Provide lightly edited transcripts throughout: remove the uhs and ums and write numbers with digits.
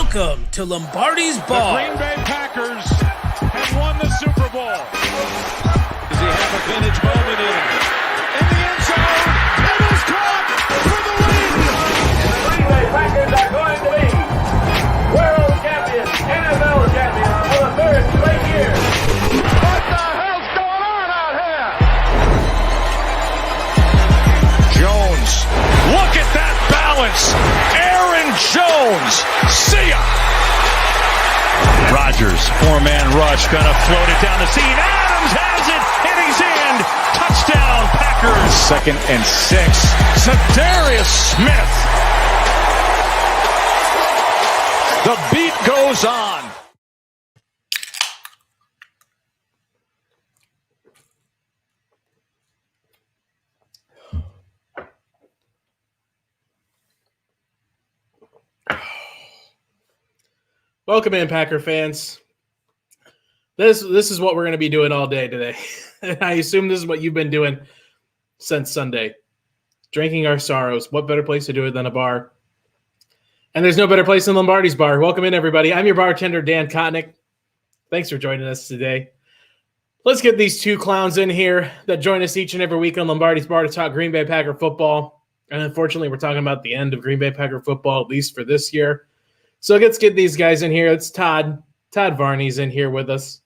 Welcome to Lombardi's Bar. The Green Bay Packers have won the Super Bowl. Does he have a vintage moment in the end zone? It is caught for the lead. The Green Bay Packers are going to be world champions, NFL champions for the third straight year. What the hell's going on out here? Jones, look at that balance. Aaron Jones, see ya. Rodgers, four-man rush, gonna float it down the seam. Adams has it, and he's in. Touchdown, Packers. 2nd and 6. Zadarius Smith. The beat goes on. Welcome in, Packer fans. This is what we're going to be doing all day today. And I assume this is what you've been doing since Sunday. Drinking our sorrows. What better place to do it than a bar? And there's no better place than Lombardi's Bar. Welcome in, everybody. I'm your bartender, Dan Kotnick. Thanks for joining us today. Let's get these two clowns in here that join us each and every week on Lombardi's Bar to talk Green Bay Packer football. And unfortunately, we're talking about the end of Green Bay Packer football, at least for this year. So let's get these guys in here. It's Todd. Todd Varney's in here with us.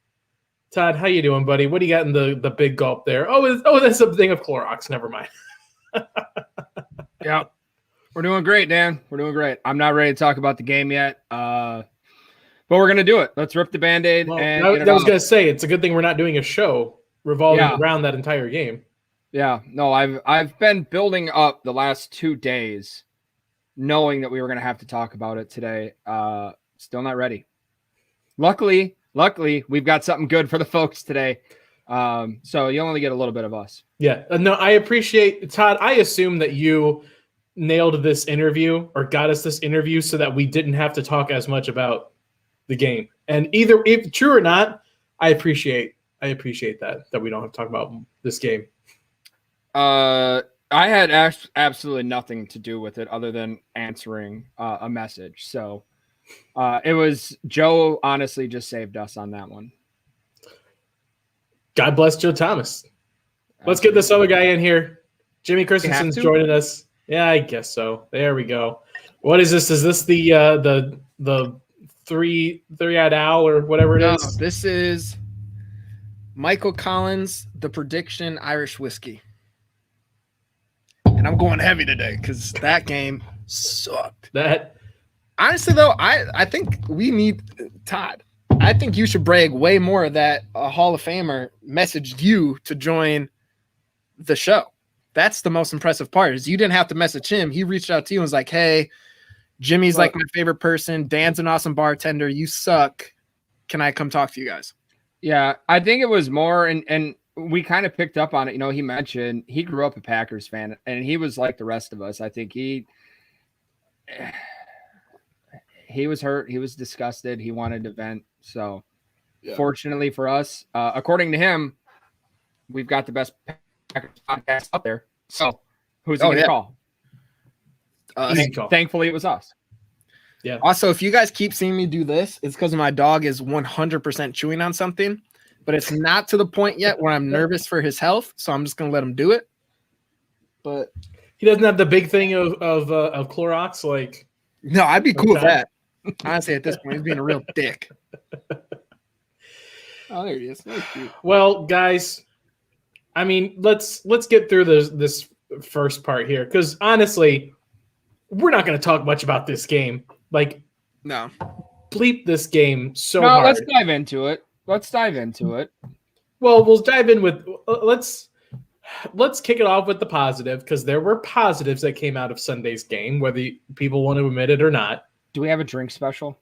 Todd, how you doing, buddy? What do you got in the big gulp there? Oh, that's a thing of Clorox. Never mind. Yeah, we're doing great, Dan. We're doing great. I'm not ready to talk about the game yet, but we're going to do it. Let's rip the Band-Aid. Well, and I was going to say, it's a good thing we're not doing a show revolving around that entire game. Yeah, no, I've been building up the last 2 days knowing that we were going to have to talk about it today. Still not ready. Luckily, we've got something good for the folks today. So you only get a little bit of us. Yeah. No, I appreciate, Todd, I assume that you nailed this interview or got us this interview so that we didn't have to talk as much about the game. And either if true or not, I appreciate that we don't have to talk about this game. I had absolutely nothing to do with it other than answering a message. So it was Joe honestly just saved us on that one. God bless Joe Thomas. Let's get this other guy in here. Jimmy Christensen's joining us. Yeah, I guess so. There we go. What is this? Is this the three-eyed owl or whatever it is? No, this is Michael Collins, the Prediction Irish Whiskey. And I'm going heavy today because that game sucked. Honestly, though, I think we need Todd. I think you should brag way more that a Hall of Famer messaged you to join the show. That's the most impressive part is you didn't have to message him. He reached out to you and was like, hey, Jimmy's like my favorite person. Dan's an awesome bartender. You suck. Can I come talk to you guys? Yeah, I think it was more and we kind of picked up on it. You know, he mentioned he grew up a Packers fan and he was like the rest of us. I think he was hurt. He was disgusted. He wanted to vent. So fortunately for us, according to him, we've got the best Packers podcast out there. So who's he going to call? Thankfully, it was us. Yeah. Also, if you guys keep seeing me do this, it's because my dog is 100% chewing on something. But it's not to the point yet where I'm nervous for his health, so I'm just gonna let him do it. But he doesn't have the big thing of Clorox, like. No, I'd be cool with that. Honestly, at this point, he's being a real dick. Oh, there he is. Well, guys, I mean, let's get through this first part here, because honestly, we're not going to talk much about this game. Like, no, bleep this game so hard. Let's dive into it. Well, we'll dive in with let's kick it off with the positive, because there were positives that came out of Sunday's game, whether people want to admit it or not. Do we have a drink special?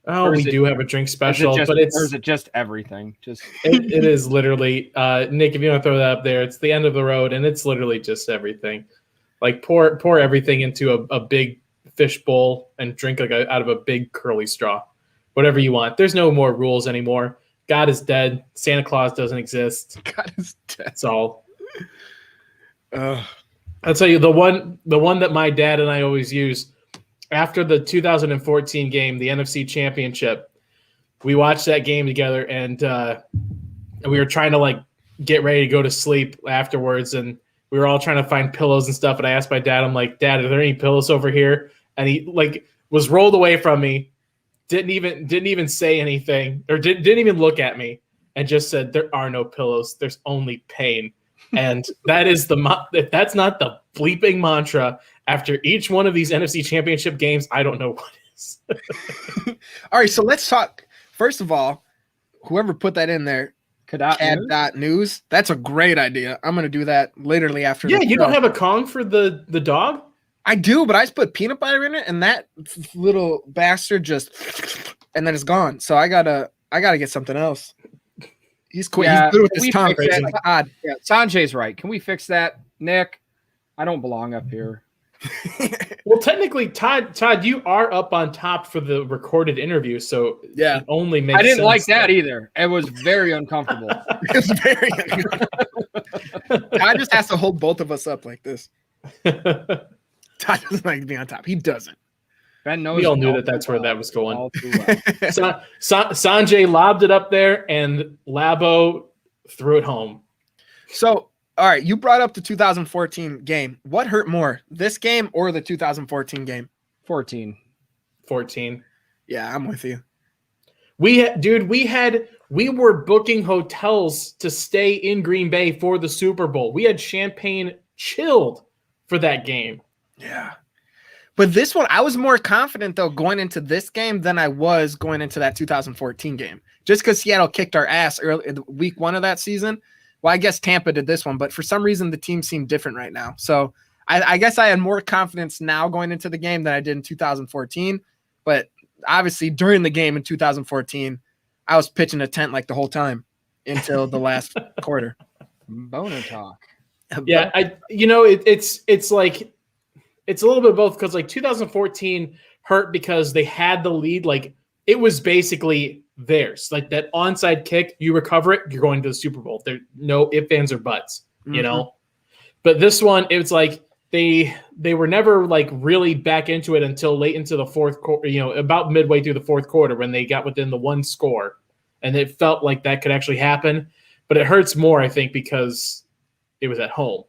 Oh, we do have a drink special, but is it just everything? It is literally Nick, if you want to throw that up there, it's the end of the road, and it's literally just everything. Like pour everything into a big fish bowl and drink out of a big curly straw. Whatever you want. There's no more rules anymore. God is dead. Santa Claus doesn't exist. God is dead. That's all. I'll tell you the one that my dad and I always use. after the 2014 game, the NFC Championship, we watched that game together, and we were trying to like get ready to go to sleep afterwards, and we were all trying to find pillows and stuff. And I asked my dad, I'm like, Dad, are there any pillows over here? And he like was rolled away from me, didn't even say anything, or didn't even look at me, and just said, "There are no pillows. There's only pain." And that is if that's not the bleeping mantra after each one of these NFC Championship games, I don't know what is. All right, so let's talk. First of all, whoever put that in there, Cad.news, that's a great idea. I'm going to do that literally after. Yeah, you don't have a Kong for the dog? I do, but I just put peanut butter in it, and that little bastard just, and then it's gone. So I gotta get something else. He's quick. Yeah, he's good with his tongue. Yeah, Sanjay's right. Can we fix that, Nick? I don't belong up here. Well, technically, Todd, you are up on top for the recorded interview, so yeah, it only makes. I didn't sense like that either. It was very uncomfortable. It's very uncomfortable. Todd just has to hold both of us up like this. Todd doesn't like to be on top. He doesn't. Ben knows. We all knew that's where that was going. All too well. Sanjay lobbed it up there, and Labo threw it home. So, all right, you brought up the 2014 game. What hurt more, this game or the 2014 game? 14. Yeah, I'm with you. We were booking hotels to stay in Green Bay for the Super Bowl. We had champagne chilled for that game. Yeah. But this one, I was more confident, though, going into this game than I was going into that 2014 game. Just because Seattle kicked our ass early in week 1 of that season. Well, I guess Tampa did this one, but for some reason, the team seemed different right now. So I guess I had more confidence now going into the game than I did in 2014. But obviously, during the game in 2014, I was pitching a tent like the whole time until the last quarter. Boner talk. Yeah, it's like it's a little bit of both, because like 2014 hurt because they had the lead, like it was basically theirs. Like that onside kick, you recover it, you're going to the Super Bowl. There's no ifs, ands, or buts, you know. But this one, it was like they were never like really back into it until late into the fourth quarter. You know, about midway through the fourth quarter when they got within the one score, and it felt like that could actually happen. But it hurts more, I think, because it was at home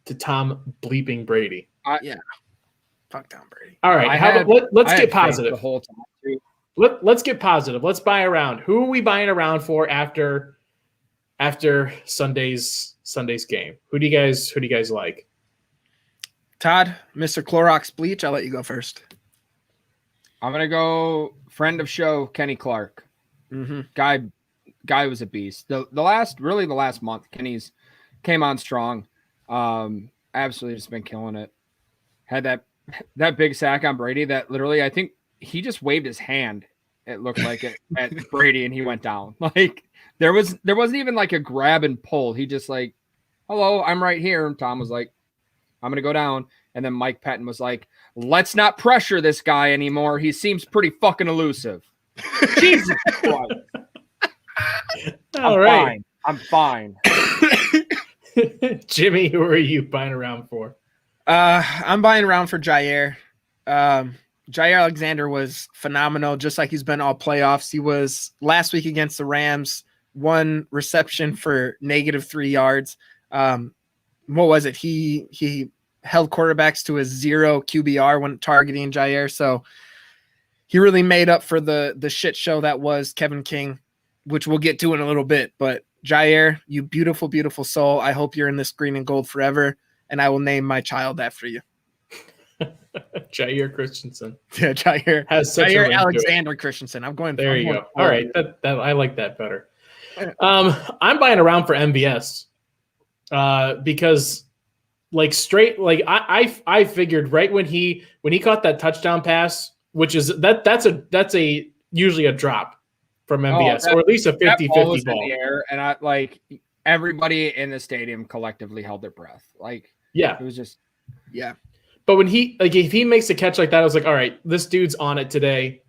to Tom bleeping Brady. Yeah. Fuck Tom Brady. All right. Let's get positive. The whole time too. Let's get positive. Let's buy around. Who are we buying around for after Sunday's game? Who do you guys like? Todd, Mr. Clorox Bleach, I'll let you go first. I'm gonna go friend of show Kenny Clark. Mm-hmm. Guy was a beast. The last month, Kenny's came on strong. Absolutely just been killing it. Had that big sack on Brady that literally, I think he just waved his hand. It looked like it at Brady, and he went down. Like there wasn't even like a grab and pull. He just like, hello, I'm right here. And Tom was like, I'm gonna go down. And then Mike Patton was like, let's not pressure this guy anymore. He seems pretty fucking elusive. Jesus Christ. I'm fine. Jimmy, who are you buying around for? I'm buying around for Jair. Jair Alexander was phenomenal, just like he's been all playoffs. He was last week against the Rams, 1 reception for -3 yards. What was it? He held quarterbacks to a 0 QBR when targeting Jair. So he really made up for the shit show that was Kevin King, which we'll get to in a little bit. But Jair, you beautiful, beautiful soul. I hope you're in this green and gold forever, and I will name my child after you. Jair Christensen. Yeah, Jair has such Jair Alexander Christensen. I'm going. There you go. All right, that I like that better. I'm buying around for MVS because like straight like I figured right when he caught that touchdown pass, which is that's a usually a drop from MVS, or at least a 50-50 ball. In the air, and everybody in the stadium collectively held their breath. Like, yeah, it was just, yeah. But when if he makes a catch like that, I was like, all right, this dude's on it today.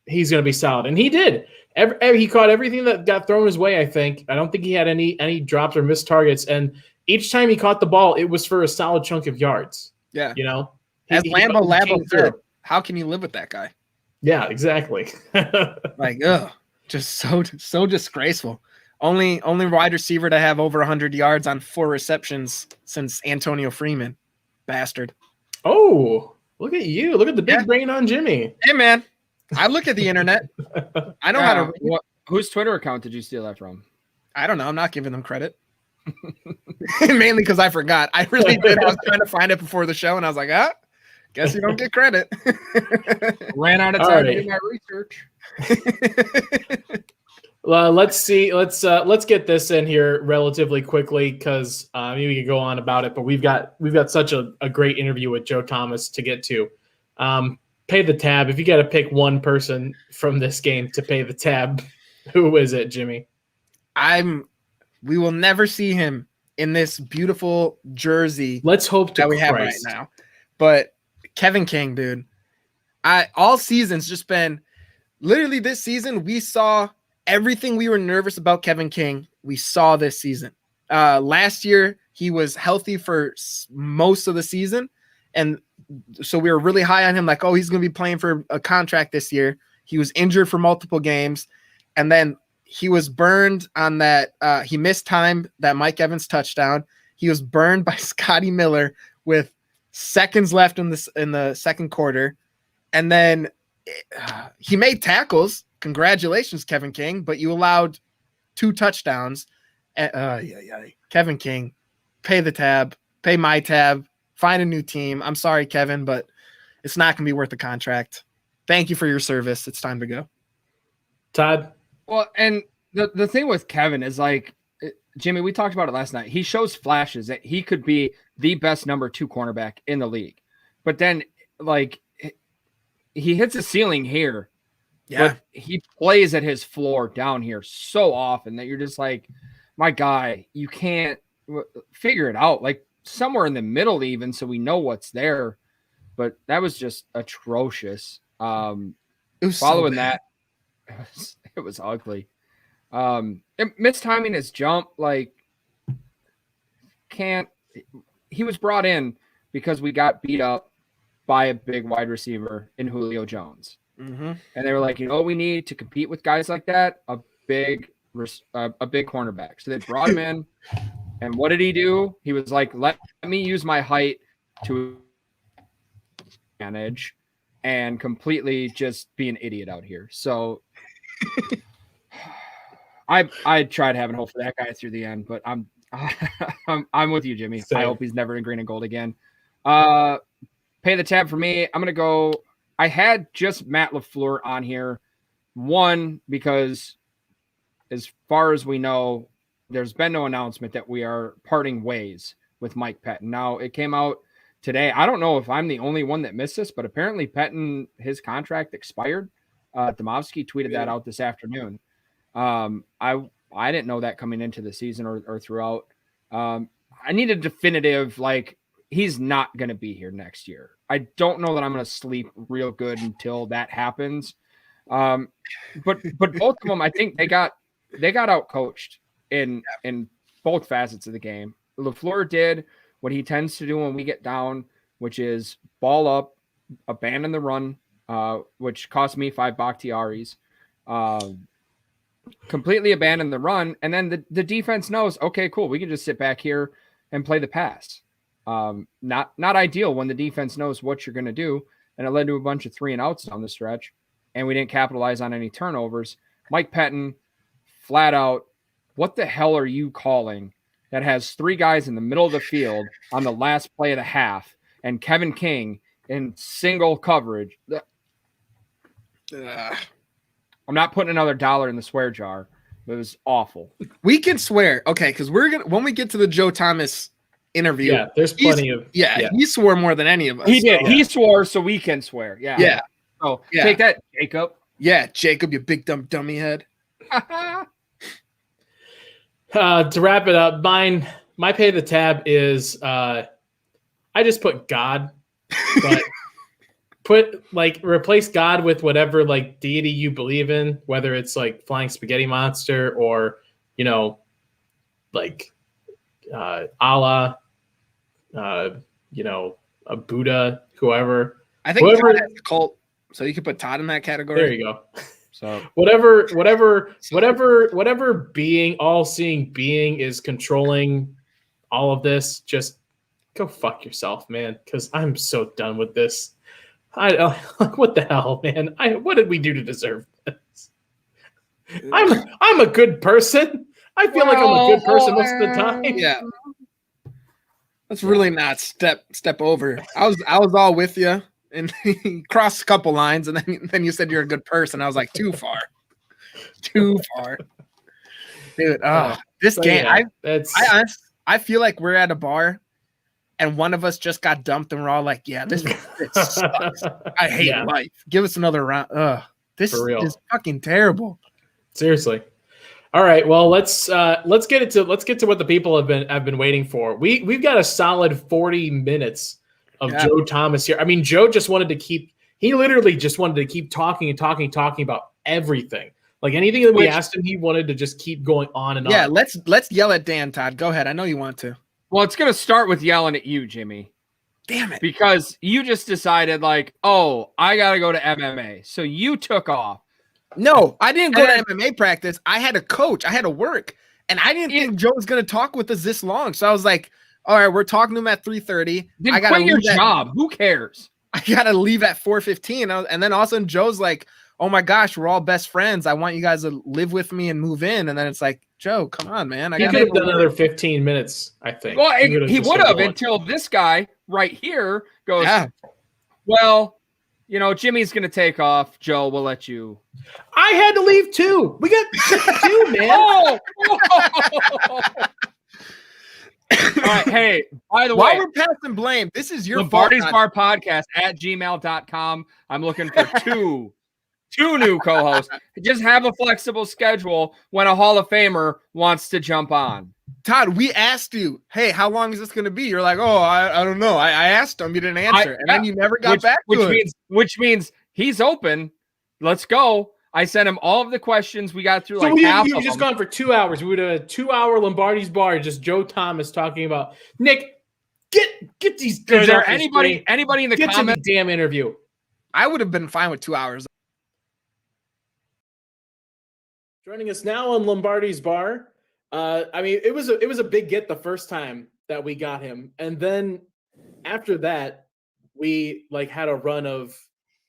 He's going to be solid, and he did. He caught everything that got thrown his way. I don't think he had any drops or missed targets, and each time he caught the ball, it was for a solid chunk of yards. Yeah, you know, as Labo said, How can you live with that guy? Yeah, exactly. Like, just so disgraceful. Only wide receiver to have over 100 yards on 4 receptions since Antonio Freeman. Bastard. Oh, look at you. Look at the big brain on Jimmy. Hey, man. I look at the internet. I know how to read. Whose Twitter account did you steal that from? I don't know. I'm not giving them credit. Mainly because I forgot. I really did. I was trying to find it before the show, and I was like, guess you don't get credit. Ran out of time to do my research. Let's see. Let's get this in here relatively quickly because maybe we could go on about it. But we've got such a great interview with Joe Thomas to get to. Pay the tab. If you got to pick one person from this game to pay the tab, who is it, Jimmy? We will never see him in this beautiful jersey. Let's hope that we have right now. But Kevin King, dude, all season's just been literally this season. We saw everything we were nervous about Kevin King. We saw this season. Last year he was healthy for most of the season, and so we were really high on him. Like, oh, he's going to be playing for a contract this year. He was injured for multiple games, and then he was burned on that. He missed time, that Mike Evans touchdown. He was burned by Scotty Miller with seconds left in the second quarter. And then he made tackles. Congratulations, Kevin King. But you allowed 2 touchdowns. Kevin King, pay the tab, pay my tab, find a new team. I'm sorry, Kevin, but it's not going to be worth the contract. Thank you for your service. It's time to go. Todd? Well, and the thing with Kevin is like, Jimmy, we talked about it last night. He shows flashes that he could be the best number 2 cornerback in the league. But then, like, he hits a ceiling here. Yeah. But he plays at his floor down here so often that you're just like, my guy, you can't figure it out. Like, somewhere in the middle even, so we know what's there. But that was just atrocious. It was following that. It was ugly. Mistiming his jump, like, he was brought in because we got beat up by a big wide receiver in Julio Jones. Mm-hmm. And they were like, you know what we need to compete with guys like that? A big cornerback. So they brought him in, and what did he do? He was like, let me use my height to manage and completely just be an idiot out here. So I tried having hope for that guy through the end, but I'm with you, Jimmy. Same. I hope he's never in green and gold again. Pay the tab for me. I'm gonna go. I had just Matt LaFleur on here. One, because as far as we know, there's been no announcement that we are parting ways with Mike Pettin. Now, it came out today. I don't know if I'm the only one that missed this, but apparently Pettin, his contract expired. Demovsky tweeted that out this afternoon. I didn't know that coming into the season or throughout. I need a definitive, like, he's not going to be here next year. I don't know that I'm going to sleep real good until that happens. But both of them, I think they got out coached in both facets of the game. LaFleur did what he tends to do when we get down, which is ball up, abandon the run, which cost me 5 Bakhtiaris. Completely abandon the run, and then the defense knows, okay, cool, we can just sit back here and play the pass. Not ideal when the defense knows what you're going to do, and it led to a bunch of 3 and outs down the stretch, and we didn't capitalize on any turnovers. Mike Pettin, flat out, what the hell are you calling that has 3 guys in the middle of the field on the last play of the half, and Kevin King in single coverage? I'm not putting another $1 in the swear jar. It was awful. We can swear, okay, because when we get to the Joe Thomas interview. Yeah, there's plenty of. Yeah, he swore more than any of us. He did. So. He swore, so we can swear. Yeah. Yeah. Oh, take that, Jacob. Yeah, Jacob, you big dummy head. To wrap it up, my pay the tab is I just put God, but replace God with whatever like deity you believe in, whether it's like flying spaghetti monster or like Allah, a Buddha, whoever. I think Whoever- Todd has a cult, so you could put Todd in that category. There you go. So Whatever being, all-seeing being is controlling all of this, just go fuck yourself, man, because I'm so done with this. What the hell, man? What did we do to deserve this? I'm a good person. I feel like I'm a good person most of the time. Yeah. Let's really not step over. I was all with you, and you crossed a couple lines, and then you said you're a good person. I was like, too far. Too far. Dude, this game, yeah, I feel like we're at a bar and one of us just got dumped and we're all like, yeah, this sucks. I hate life. Give us another round. This is fucking terrible. Seriously. All right. Well, let's get to what the people have been waiting for. We've got a solid 40 minutes of Joe Thomas here. I mean, Joe literally just wanted to keep talking about everything. Like anything that we asked him, he wanted to just keep going on and on. Yeah, let's yell at Dan, Todd. Go ahead. I know you want to. Well, it's gonna start with yelling at you, Jimmy. Damn it. Because you just decided, like, oh, I gotta go to MMA. So you took off. No, I didn't go to MMA practice. I had a coach. I had to work. And I didn't think Joe was gonna talk with us this long. So I was like, all right, we're talking to him at 3:30. Then quit your job. Who cares? I gotta leave at 4:15. And then all of a sudden Joe's like, oh my gosh, we're all best friends. I want you guys to live with me and move in. And then it's like, Joe, come on, man. He could have done another 15 minutes, I think. Well, he would have until this guy right here goes, well, you know, Jimmy's going to take off. Joe, we'll let you. I had to leave too. We got two, man. Oh! All right. Hey, by the way, while we're passing blame, this is your Lombardi's Bar Podcast at gmail.com. I'm looking for two new co-hosts. Just have a flexible schedule when a Hall of Famer wants to jump on. Todd, we asked you, hey, how long is this going to be? You're like, oh, I don't know. I asked him. You didn't answer. And then you never got back to it. Which means he's open. Let's go. I sent him all of the questions. We got through so half of them. We just gone for 2 hours. We would have a 2-hour Lombardi's Bar, just Joe Thomas talking about, Nick, get these. Is there anybody in the comments? Get to the damn interview. I would have been fine with 2 hours. Joining us now on Lombardi's Bar. I mean, it was a big get the first time that we got him, and then after that, we had a run of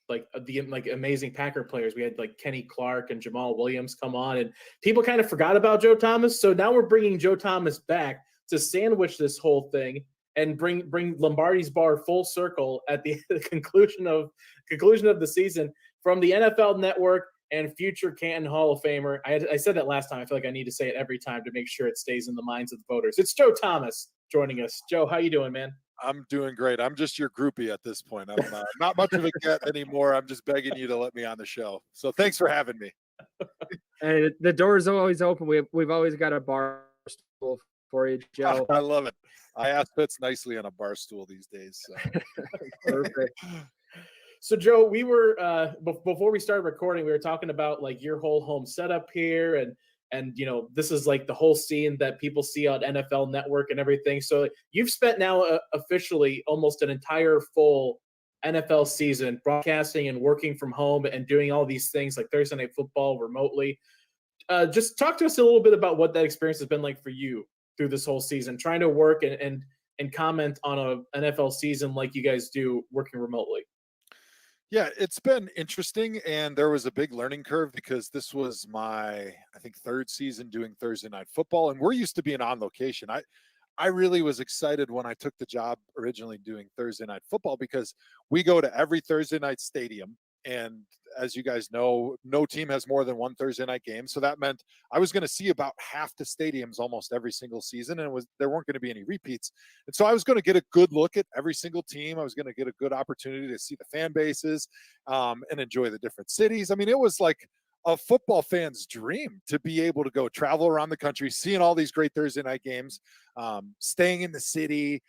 the amazing Packer players. We had Kenny Clark and Jamal Williams come on, and people kind of forgot about Joe Thomas. So now we're bringing Joe Thomas back to sandwich this whole thing and bring Lombardi's Bar full circle at the conclusion of the season from the NFL Network and future Canton Hall of Famer. I said that last time. I feel like I need to say it every time to make sure it stays in the minds of the voters. It's Joe Thomas joining us. Joe, how you doing, man? I'm doing great. I'm just your groupie at this point. I'm not much of a get anymore. I'm just begging you to let me on the show. So thanks for having me. And the door is always open. We've always got a bar stool for you, Joe. I love it. I ask fits nicely on a bar stool these days. So. Perfect. So, Joe, we were before we started recording, we were talking about your whole home setup here, and this is the whole scene that people see on NFL Network and everything. So, you've spent now officially almost an entire full NFL season broadcasting and working from home and doing all these things like Thursday Night Football remotely. Just talk to us a little bit about what that experience has been like for you through this whole season, trying to work and comment on a NFL season like you guys do working remotely. Yeah, it's been interesting, and there was a big learning curve because this was my, I think, third season doing Thursday Night Football, and we're used to being on location. I really was excited when I took the job originally doing Thursday Night Football because we go to every Thursday night stadium, and as you guys know, no team has more than one Thursday night game, so that meant I was going to see about half the stadiums almost every single season, and there weren't going to be any repeats. And so I was going to get a good look at every single team. I was going to get a good opportunity to see the fan bases and enjoy the different cities. I mean, it was like a football fan's dream to be able to go travel around the country, seeing all these great Thursday night games, staying in the city.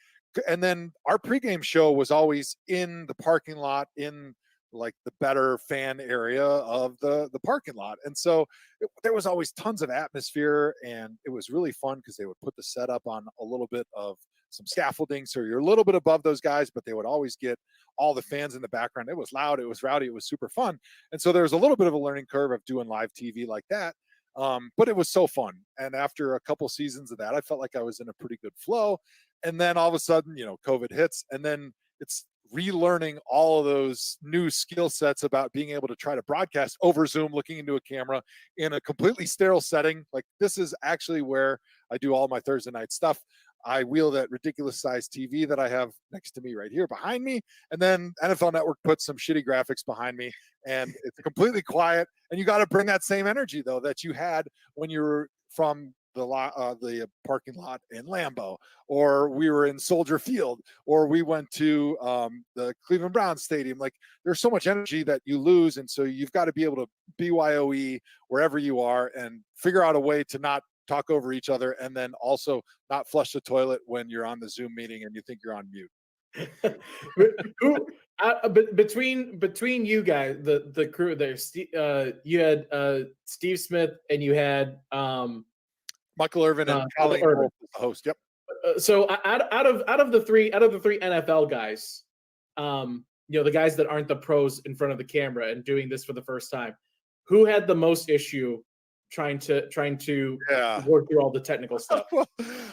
And then our pregame show was always in the parking lot in like the better fan area of the parking lot. And so there was always tons of atmosphere, and it was really fun because they would put the setup on a little bit of some scaffolding. So you're a little bit above those guys, but they would always get all the fans in the background. It was loud. It was rowdy. It was super fun. And so there was a little bit of a learning curve of doing live TV like that. But it was so fun. And after a couple seasons of that, I felt like I was in a pretty good flow. And then all of a sudden, COVID hits, and then it's relearning all of those new skill sets about being able to try to broadcast over Zoom, looking into a camera in a completely sterile setting. Like, this is actually where I do all my Thursday night stuff. I wheel that ridiculous size TV that I have next to me right here behind me. And then NFL Network puts some shitty graphics behind me, and it's completely quiet. And you got to bring that same energy, though, that you had when you were from the parking lot in Lambeau, or we were in Soldier Field, or we went to the Cleveland Browns Stadium. Like, there's so much energy that you lose. And so you've got to be able to BYOE wherever you are and figure out a way to not talk over each other, and then also not flush the toilet when you're on the Zoom meeting and you think you're on mute. Between you guys, the crew there, you had Steve Smith, and you had Michael Irvin and Colleen Wolfe as the host. Yep. So out of the three NFL guys, the guys that aren't the pros in front of the camera and doing this for the first time, who had the most issue trying to work through all the technical stuff?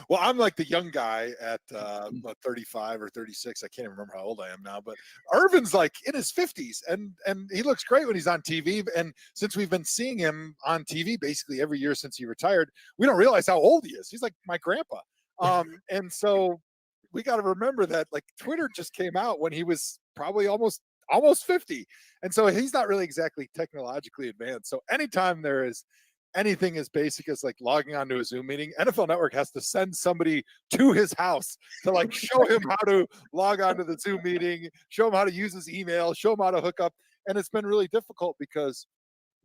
Well, I'm like the young guy at 35 or 36. I can't even remember how old I am now, but Irvin's like in his 50s, and he looks great when he's on TV. And since we've been seeing him on TV basically every year since he retired, we don't realize how old he is. He's like my grandpa. And so we got to remember that, like, Twitter just came out when he was probably almost 50. And so he's not really exactly technologically advanced. So anytime there is anything as basic as like logging onto a Zoom meeting, NFL Network has to send somebody to his house to like show him how to log onto the Zoom meeting, show him how to use his email, show him how to hook up. And it's been really difficult because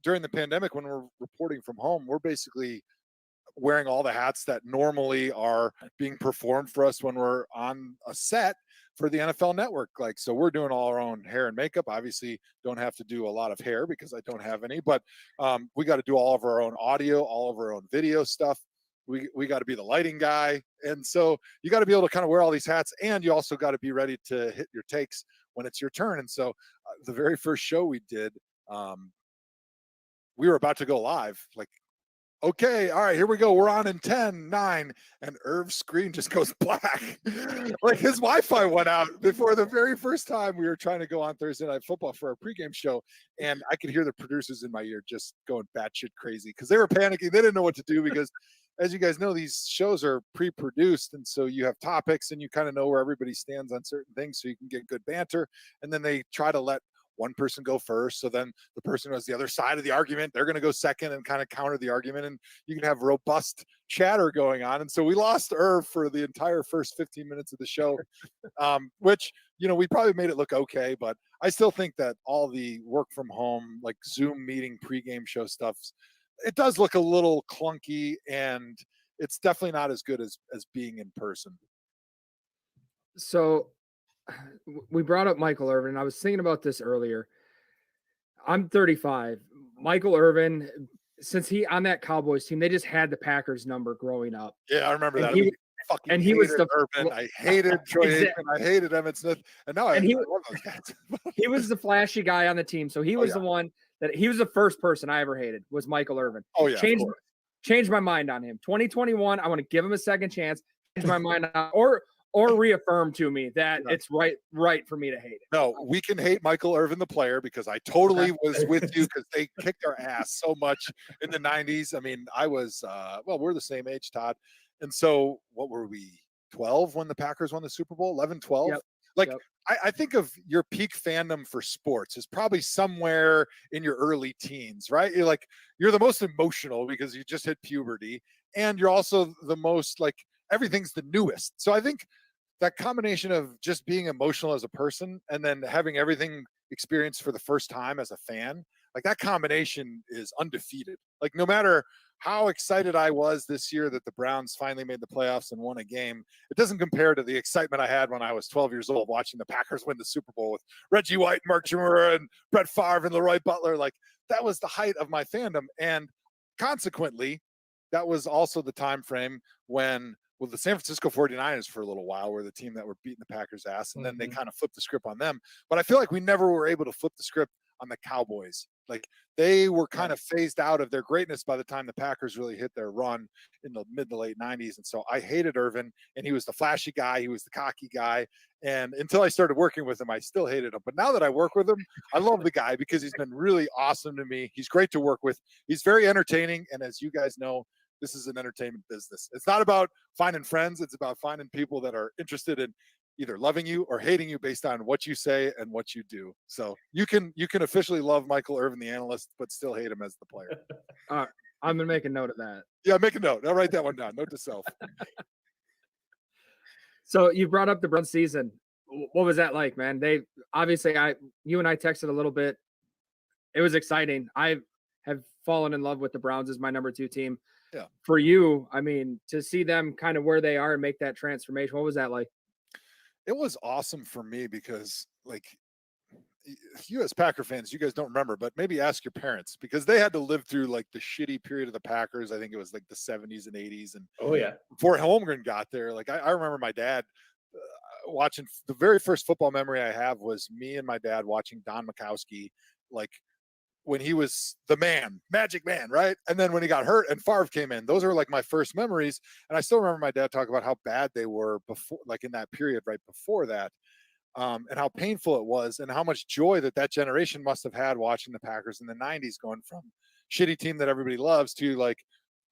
during the pandemic, when we're reporting from home, we're basically wearing all the hats that normally are being performed for us when we're on a set for the NFL Network. Like, so we're doing all our own hair and makeup. Obviously don't have to do a lot of hair because I don't have any, but we got to do all of our own audio, all of our own video stuff. We got to be the lighting guy. And so you got to be able to kind of wear all these hats, and you also got to be ready to hit your takes when it's your turn. And so the very first show we did, we were about to go live, like, okay, all right, here we go. We're on in 10, 9, and Irv's screen just goes black. Like, his Wi-Fi went out before the very first time we were trying to go on Thursday Night Football for our pregame show, and I could hear the producers in my ear just going batshit crazy because they were panicking. They didn't know what to do because, as you guys know, these shows are pre-produced, and so you have topics, and you kind of know where everybody stands on certain things so you can get good banter, and then they try to let one person go first. So then the person who has the other side of the argument, they're going to go second and kind of counter the argument. And you can have robust chatter going on. And so we lost Irv for the entire first 15 minutes of the show, which, we probably made it look okay, but I still think that all the work from home, like Zoom meeting, pregame show stuff, it does look a little clunky, and it's definitely not as good as being in person. So we brought up Michael Irvin, and I was thinking about this earlier. I'm 35. Michael Irvin, since he on that Cowboys team, they just had the Packers number growing up. Yeah, I remember that. He was the Irvin. I hated Troy Aikman. I hated Emmitt Smith, and now I love those guys. He was the flashy guy on the team, so he was the one that he was the first person I ever hated was Michael Irvin. Oh yeah, changed my mind on him. 2021, I want to give him a second chance. Change my mind on, or reaffirm to me that it's right for me to hate it. No, we can hate Michael Irvin, the player, because I totally was with you because they kicked our ass so much in the 90s. I mean, I was, we're the same age, Todd. And so what were we, 12 when the Packers won the Super Bowl? 11, 12? Yep. I think of your peak fandom for sports is probably somewhere in your early teens, right? You're the most emotional because you just hit puberty, and you're also the most everything's the newest. So I think that combination of just being emotional as a person and then having everything experienced for the first time as a fan, Like that combination is undefeated. Like no matter how excited I was this year that the Browns finally made the playoffs and won a game, it doesn't compare to the excitement I had when I was 12 years old watching the Packers win the Super Bowl with Reggie White, Mark Chimura, and Brett Favre and Leroy Butler. Like that was the height of my fandom. And consequently, that was also the time frame when the San Francisco 49ers for a little while were the team that were beating the Packers' ass, and then they kind of flipped the script on them. But I feel like we never were able to flip the script on the Cowboys. Like they were kind of phased out of their greatness by the time the Packers really hit their run in the mid to late 90s. And so I hated Irvin, and he was the flashy guy. He was the cocky guy. And until I started working with him, I still hated him. But now that I work with him, I love the guy because he's been really awesome to me. He's great to work with. He's very entertaining. And as you guys know, this is an entertainment business. It's not about finding friends. It's about finding people that are interested in either loving you or hating you based on what you say and what you do. So you can officially love Michael Irvin, the analyst, but still hate him as the player. I'm going to make a note of that. Yeah, make a note. I'll write that one down. Note to self. So you brought up the Browns season. What was that like, man? They obviously, you and I texted a little bit. It was exciting. I have fallen in love with the Browns as my number 2 team. Yeah. For you, I mean, to see them kind of where they are and make that transformation, what was that like? It was awesome for me because, like, you as Packer fans, you guys don't remember, but maybe ask your parents because they had to live through like the shitty period of the Packers. I think it was like the 70s and 80s. And before Holmgren got there, like I remember my dad watching. The very first football memory I have was me and my dad watching Don Majkowski, like when he was the man, magic man, right? And then when he got hurt and Favre came in, those are like my first memories. And I still remember my dad talk about how bad they were before, like in that period right before that, and how painful it was and how much joy that generation must have had watching the Packers in the 90s, going from shitty team that everybody loves to like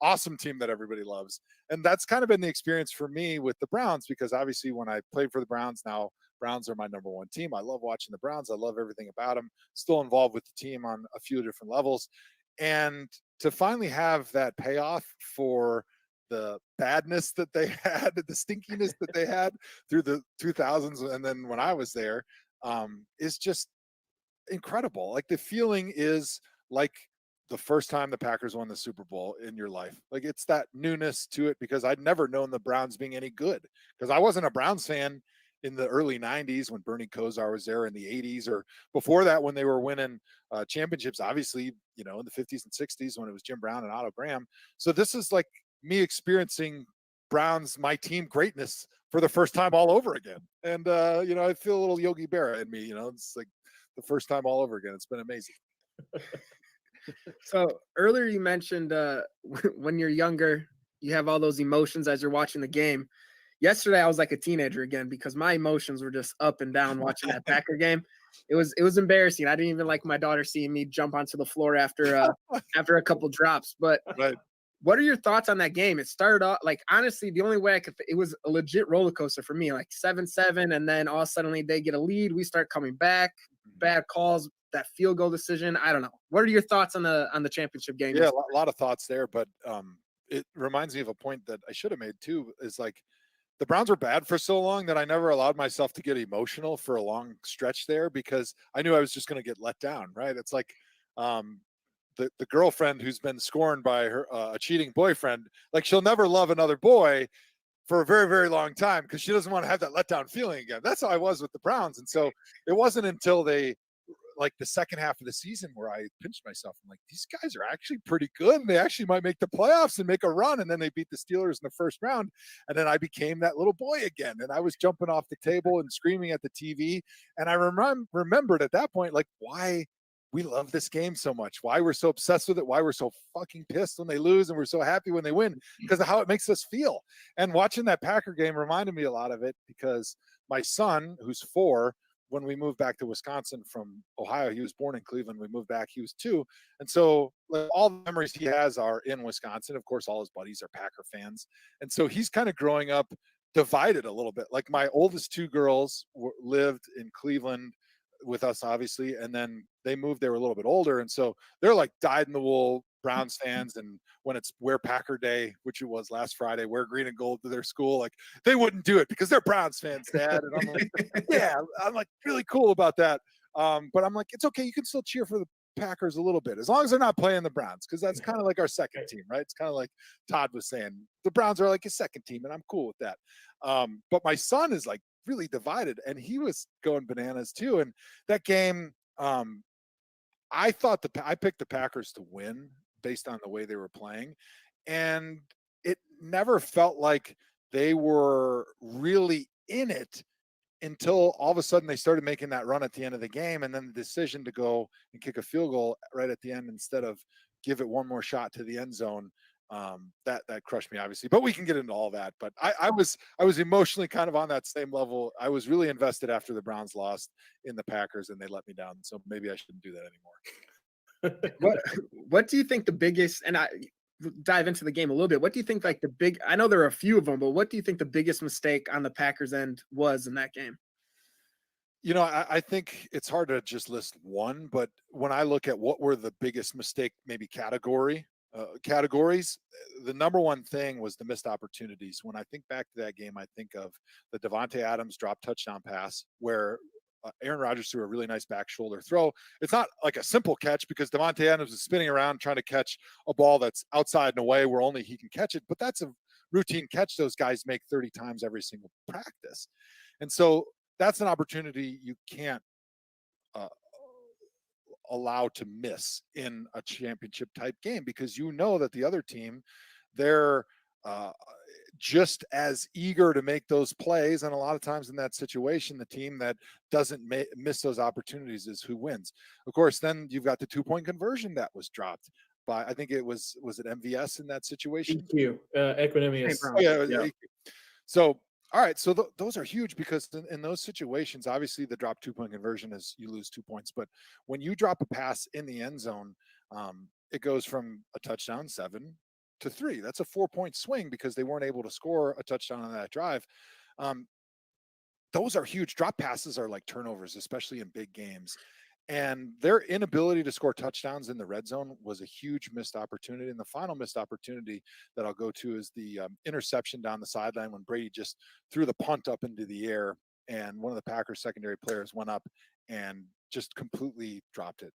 awesome team that everybody loves. And that's kind of been the experience for me with the Browns, because obviously when I played for the Browns, now Browns are my number 1 team. I love watching the Browns. I love everything about them. Still involved with the team on a few different levels. And to finally have that payoff for the badness that they had, the stinkiness that they had through the 2000s, and then when I was there, is just incredible. Like the feeling is like the first time the Packers won the Super Bowl in your life. Like it's that newness to it, because I'd never known the Browns being any good, because I wasn't a Browns fan in the early 90s when Bernie Kosar was there, in the 80s, or before that when they were winning championships, obviously, you know, in the 50s and 60s when it was Jim Brown and Otto Graham. So this is like me experiencing Browns, my team greatness, for the first time all over again. And, you know, I feel a little Yogi Berra in me, you know, it's like the first time all over again. It's been amazing. So earlier you mentioned when you're younger, you have all those emotions as you're watching the game. Yesterday, I was like a teenager again because my emotions were just up and down watching that Packer game. It was embarrassing. I didn't even like my daughter seeing me jump onto the floor after a couple drops. But what are your thoughts on that game? It started off like, honestly, the only way it was a legit roller coaster for me, like 7-7, and then all suddenly they get a lead. We start coming back, bad calls, that field goal decision. I don't know. What are your thoughts on the championship game? Yeah, a lot of thoughts there, but it reminds me of a point that I should have made too. Is like, the Browns were bad for so long that I never allowed myself to get emotional for a long stretch there, because I knew I was just going to get let down. Right? It's like the girlfriend who's been scorned by her a cheating boyfriend. Like, she'll never love another boy for a very, very long time because she doesn't want to have that letdown feeling again. That's how I was with the Browns. And so it wasn't until like the second half of the season where I pinched myself. I'm like, these guys are actually pretty good, and they actually might make the playoffs and make a run. And then they beat the Steelers in the first round. And then I became that little boy again. And I was jumping off the table and screaming at the TV. And I remembered at that point, like, why we love this game so much, why we're so obsessed with it, why we're so fucking pissed when they lose and we're so happy when they win, because of how it makes us feel. And watching that Packer game reminded me a lot of it, because my son, who's 4, when we moved back to Wisconsin from Ohio, he was born in Cleveland. We moved back, he was 2. And so like, all the memories he has are in Wisconsin. Of course, all his buddies are Packer fans. And so he's kind of growing up divided a little bit. Like, my oldest 2 girls lived in Cleveland with us, obviously. And then they moved, they were a little bit older. And so they're like dyed in the wool Browns fans. And when it's wear Packer Day, which it was last Friday, wear green and gold to their school, like, they wouldn't do it because they're Browns fans, Dad. And I'm like, yeah, I'm like really cool about that. But I'm like, it's okay. You can still cheer for Packers a little bit, as long as they're not playing the Browns, because that's kind of like our second team, right? It's kind of like Todd was saying, the Browns are like his second team, and I'm cool with that. But my son is like really divided, and he was going bananas too. And that game, I picked the Packers to win based on the way they were playing, and it never felt like they were really in it until all of a sudden they started making that run at the end of the game, and then the decision to go and kick a field goal right at the end instead of give it one more shot to the end zone. That crushed me, obviously, but we can get into all that. But I was emotionally kind of on that same level. I was really invested after the Browns lost in the Packers and they let me down. So maybe I shouldn't do that anymore. What do you think the biggest, and I dive into the game a little bit, what do you think like I know there are a few of them, but what do you think the biggest mistake on the Packers end was in that game? You know, I think it's hard to just list one, but when I look at what were the biggest mistake, maybe categories, the number one thing was the missed opportunities. When I think back to that game, I think of the Davante Adams drop touchdown pass where Aaron Rodgers threw a really nice back shoulder throw. It's not like a simple catch because Davante Adams is spinning around trying to catch a ball that's outside and away where only he can catch it, but that's a routine catch those guys make 30 times every single practice. And so that's an opportunity you can't allow to miss in a championship type game, because you know that the other team, they're just as eager to make those plays. And a lot of times in that situation, the team that doesn't miss those opportunities is who wins. Of course, then you've got the 2-point conversion that was dropped by, I think it was it MVS in that situation? EQ, Equanimous. Oh, yeah. So, all right. So those are huge because in those situations, obviously the drop 2-point conversion is you lose 2 points. But when you drop a pass in the end zone, it goes from a touchdown 7 to 3. That's a 4-point swing because they weren't able to score a touchdown on that drive. Those are huge. Drop passes are like turnovers, especially in big games. And their inability to score touchdowns in the red zone was a huge missed opportunity. And the final missed opportunity that I'll go to is the interception down the sideline when Brady just threw the punt up into the air, and one of the Packers secondary players went up and just completely dropped it.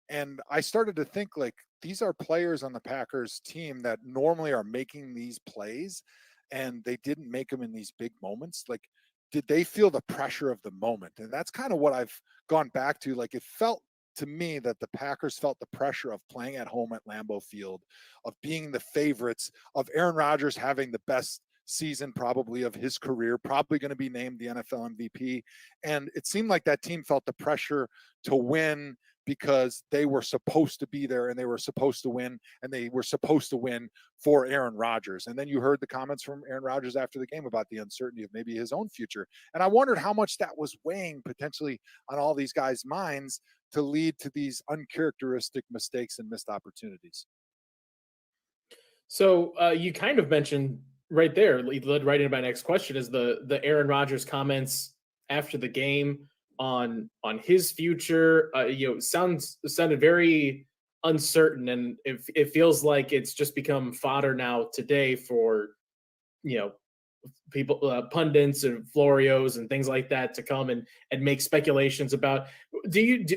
And I started to think, like, these are players on the Packers team that normally are making these plays, and they didn't make them in these big moments. Like, did they feel the pressure of the moment? And that's kind of what I've gone back to. Like, it felt to me that the Packers felt the pressure of playing at home at Lambeau Field, of being the favorites, of Aaron Rodgers having the best season probably of his career, probably going to be named the NFL MVP. And it seemed like that team felt the pressure to win because they were supposed to be there and they were supposed to win, and they were supposed to win for Aaron Rodgers. And then you heard the comments from Aaron Rodgers after the game about the uncertainty of maybe his own future. And I wondered how much that was weighing potentially on all these guys' minds to lead to these uncharacteristic mistakes and missed opportunities. So you kind of mentioned right there, it led right into my next question, is the Aaron Rodgers comments after the game on his future. Sounded very uncertain, and it feels like it's just become fodder now today for people, pundits and Florios and things like that to come and make speculations about.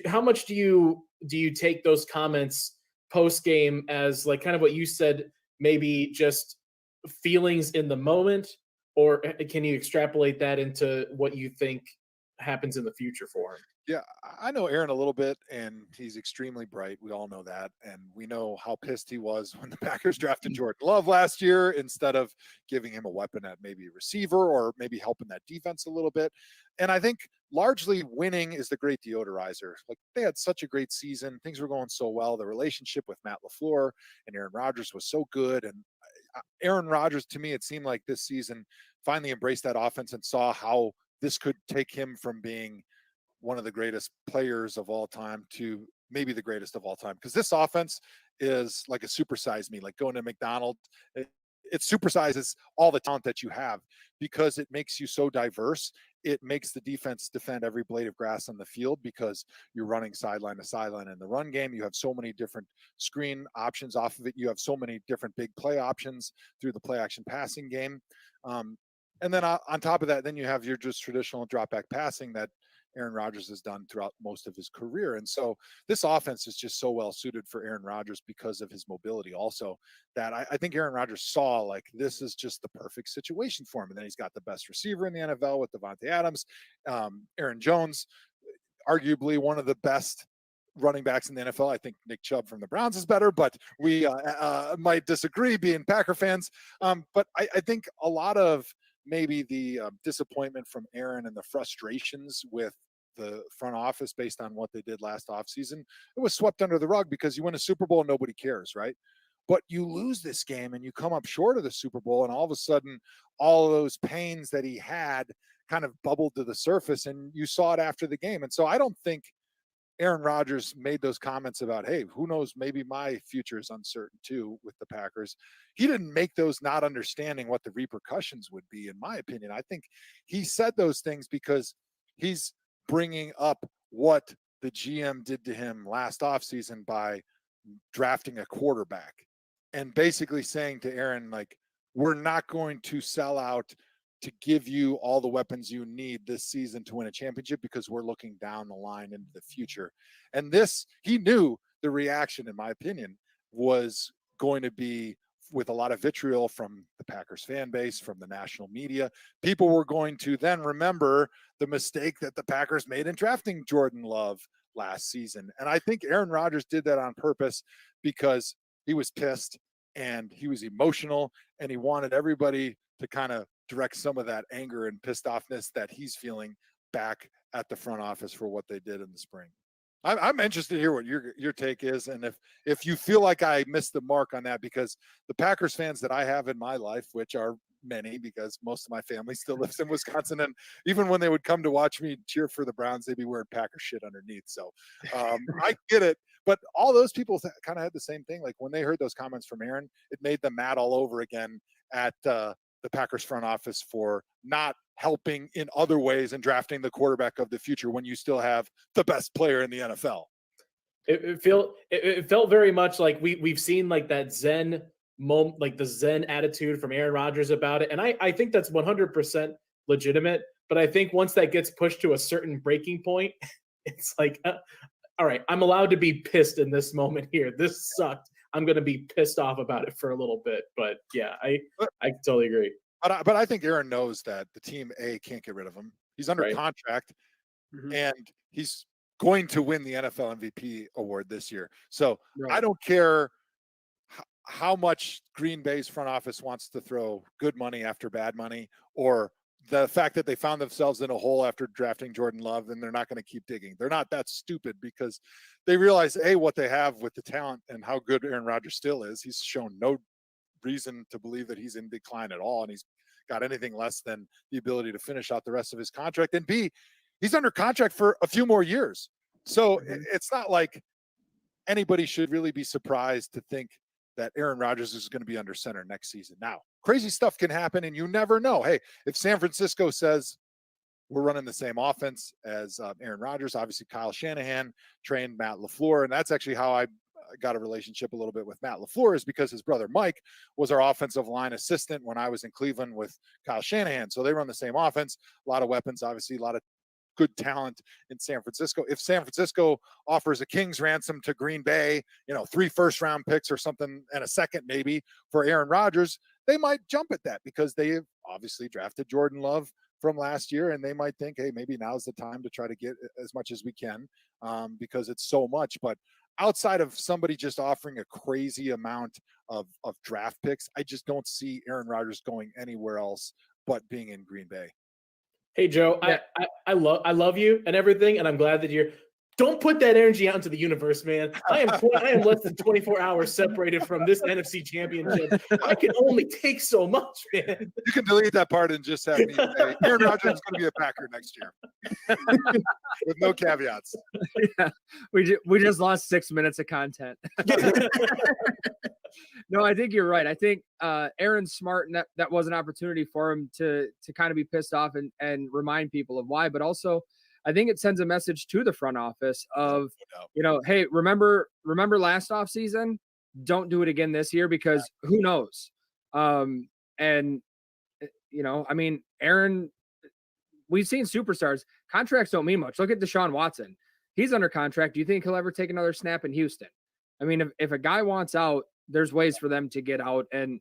How much do you take those comments post game as like kind of what you said, maybe just feelings in the moment, or can you extrapolate that into what you think happens in the future for him? Yeah, I know Aaron a little bit, and he's extremely bright. We all know that. And we know how pissed he was when the Packers drafted Jordan Love last year instead of giving him a weapon at maybe a receiver or maybe helping that defense a little bit. And I think largely winning is the great deodorizer. Like, they had such a great season. Things were going so well. The relationship with Matt LaFleur and Aaron Rodgers was so good. And Aaron Rodgers, to me, it seemed like this season finally embraced that offense and saw how this could take him from being one of the greatest players of all time to maybe the greatest of all time. Because this offense is like a supersize me, like going to McDonald's. It supersizes all the talent that you have because it makes you so diverse. It makes the defense defend every blade of grass on the field because you're running sideline to sideline in the run game. You have so many different screen options off of it. You have so many different big play options through the play action passing game. And then on top of that, then you have your just traditional drop back passing that Aaron Rodgers has done throughout most of his career. And so this offense is just so well suited for Aaron Rodgers because of his mobility also, that I think Aaron Rodgers saw like this is just the perfect situation for him. And then he's got the best receiver in the NFL with Devontae Adams, Aaron Jones, arguably one of the best running backs in the NFL. I think Nick Chubb from the Browns is better, but we might disagree being Packer fans. But I think a lot of maybe the disappointment from Aaron and the frustrations with the front office based on what they did last offseason, it was swept under the rug because you win a Super Bowl and nobody cares, right? But you lose this game and you come up short of the Super Bowl, and all of a sudden all of those pains that he had kind of bubbled to the surface, and you saw it after the game. And so I don't think Aaron Rodgers made those comments about, hey, who knows, maybe my future is uncertain too with the Packers. He didn't make those not understanding what the repercussions would be, in my opinion. I think he said those things because he's bringing up what the GM did to him last offseason by drafting a quarterback and basically saying to Aaron, like, we're not going to sell out to give you all the weapons you need this season to win a championship because we're looking down the line into the future. And this, he knew the reaction, in my opinion, was going to be with a lot of vitriol from the Packers fan base, from the national media. People were going to then remember the mistake that the Packers made in drafting Jordan Love last season. And I think Aaron Rodgers did that on purpose because he was pissed and he was emotional and he wanted everybody to kind of direct some of that anger and pissed offness that he's feeling back at the front office for what they did in the spring. I'm interested to hear what your take is, and if you feel like I missed the mark on that, because the Packers fans that I have in my life, which are many because most of my family still lives in Wisconsin, and even when they would come to watch me cheer for the Browns, they'd be wearing Packer shit underneath. So I get it. But all those people kind of had the same thing. Like when they heard those comments from Aaron, it made them mad all over again at the Packers front office for not helping in other ways and drafting the quarterback of the future when you still have the best player in the NFL. It felt very much like we've seen like that Zen Mo, like the Zen attitude from Aaron Rodgers about it. And I think that's 100% legitimate. But I think once that gets pushed to a certain breaking point, it's like, all right, I'm allowed to be pissed in this moment here. This sucked. I'm going to be pissed off about it for a little bit. But yeah, I totally agree. But I think Aaron knows that the team can't get rid of him. He's under contract, and he's going to win the NFL MVP award this year. So I don't care how much Green Bay's front office wants to throw good money after bad money, or the fact that they found themselves in a hole after drafting Jordan Love, and they're not going to keep digging. They're not that stupid because they realize, what they have with the talent and how good Aaron Rodgers still is. He's shown no reason to believe that he's in decline at all, and he's got anything less than the ability to finish out the rest of his contract. And B, he's under contract for a few more years. So it's not like anybody should really be surprised to think that Aaron Rodgers is going to be under center next season. Now, crazy stuff can happen, and you never know. Hey, if San Francisco says we're running the same offense as Aaron Rodgers, obviously Kyle Shanahan trained Matt LaFleur, and that's actually how I got a relationship a little bit with Matt LaFleur, is because his brother Mike was our offensive line assistant when I was in Cleveland with Kyle Shanahan. So they run the same offense, a lot of weapons, obviously a lot of good talent in San Francisco. If San Francisco offers a king's ransom to Green Bay, 3 first-round picks or something and a second maybe for Aaron Rodgers, they might jump at that because they have obviously drafted Jordan Love from last year, and they might think, hey, maybe now's the time to try to get as much as we can because it's so much. But outside of somebody just offering a crazy amount of draft picks, I just don't see Aaron Rodgers going anywhere else but being in Green Bay. Hey, Joe, yeah. I love you and everything, and I'm glad that don't put that energy out into the universe, man. I am less than 24 hours separated from this NFC championship. I can only take so much, man. You can delete that part and just have me say, Aaron Rodgers is going to be a Packer next year. With no caveats. Yeah, we just lost 6 minutes of content. No, I think you're right. I think Aaron's smart, and that was an opportunity for him to kind of be pissed off and remind people of why. But also, I think it sends a message to the front office of, hey, remember last offseason? Don't do it again this year because who knows? And, I mean, Aaron we've seen superstars. Contracts don't mean much. Look at Deshaun Watson. He's under contract. Do you think he'll ever take another snap in Houston? I mean, if a guy wants out, there's ways for them to get out, and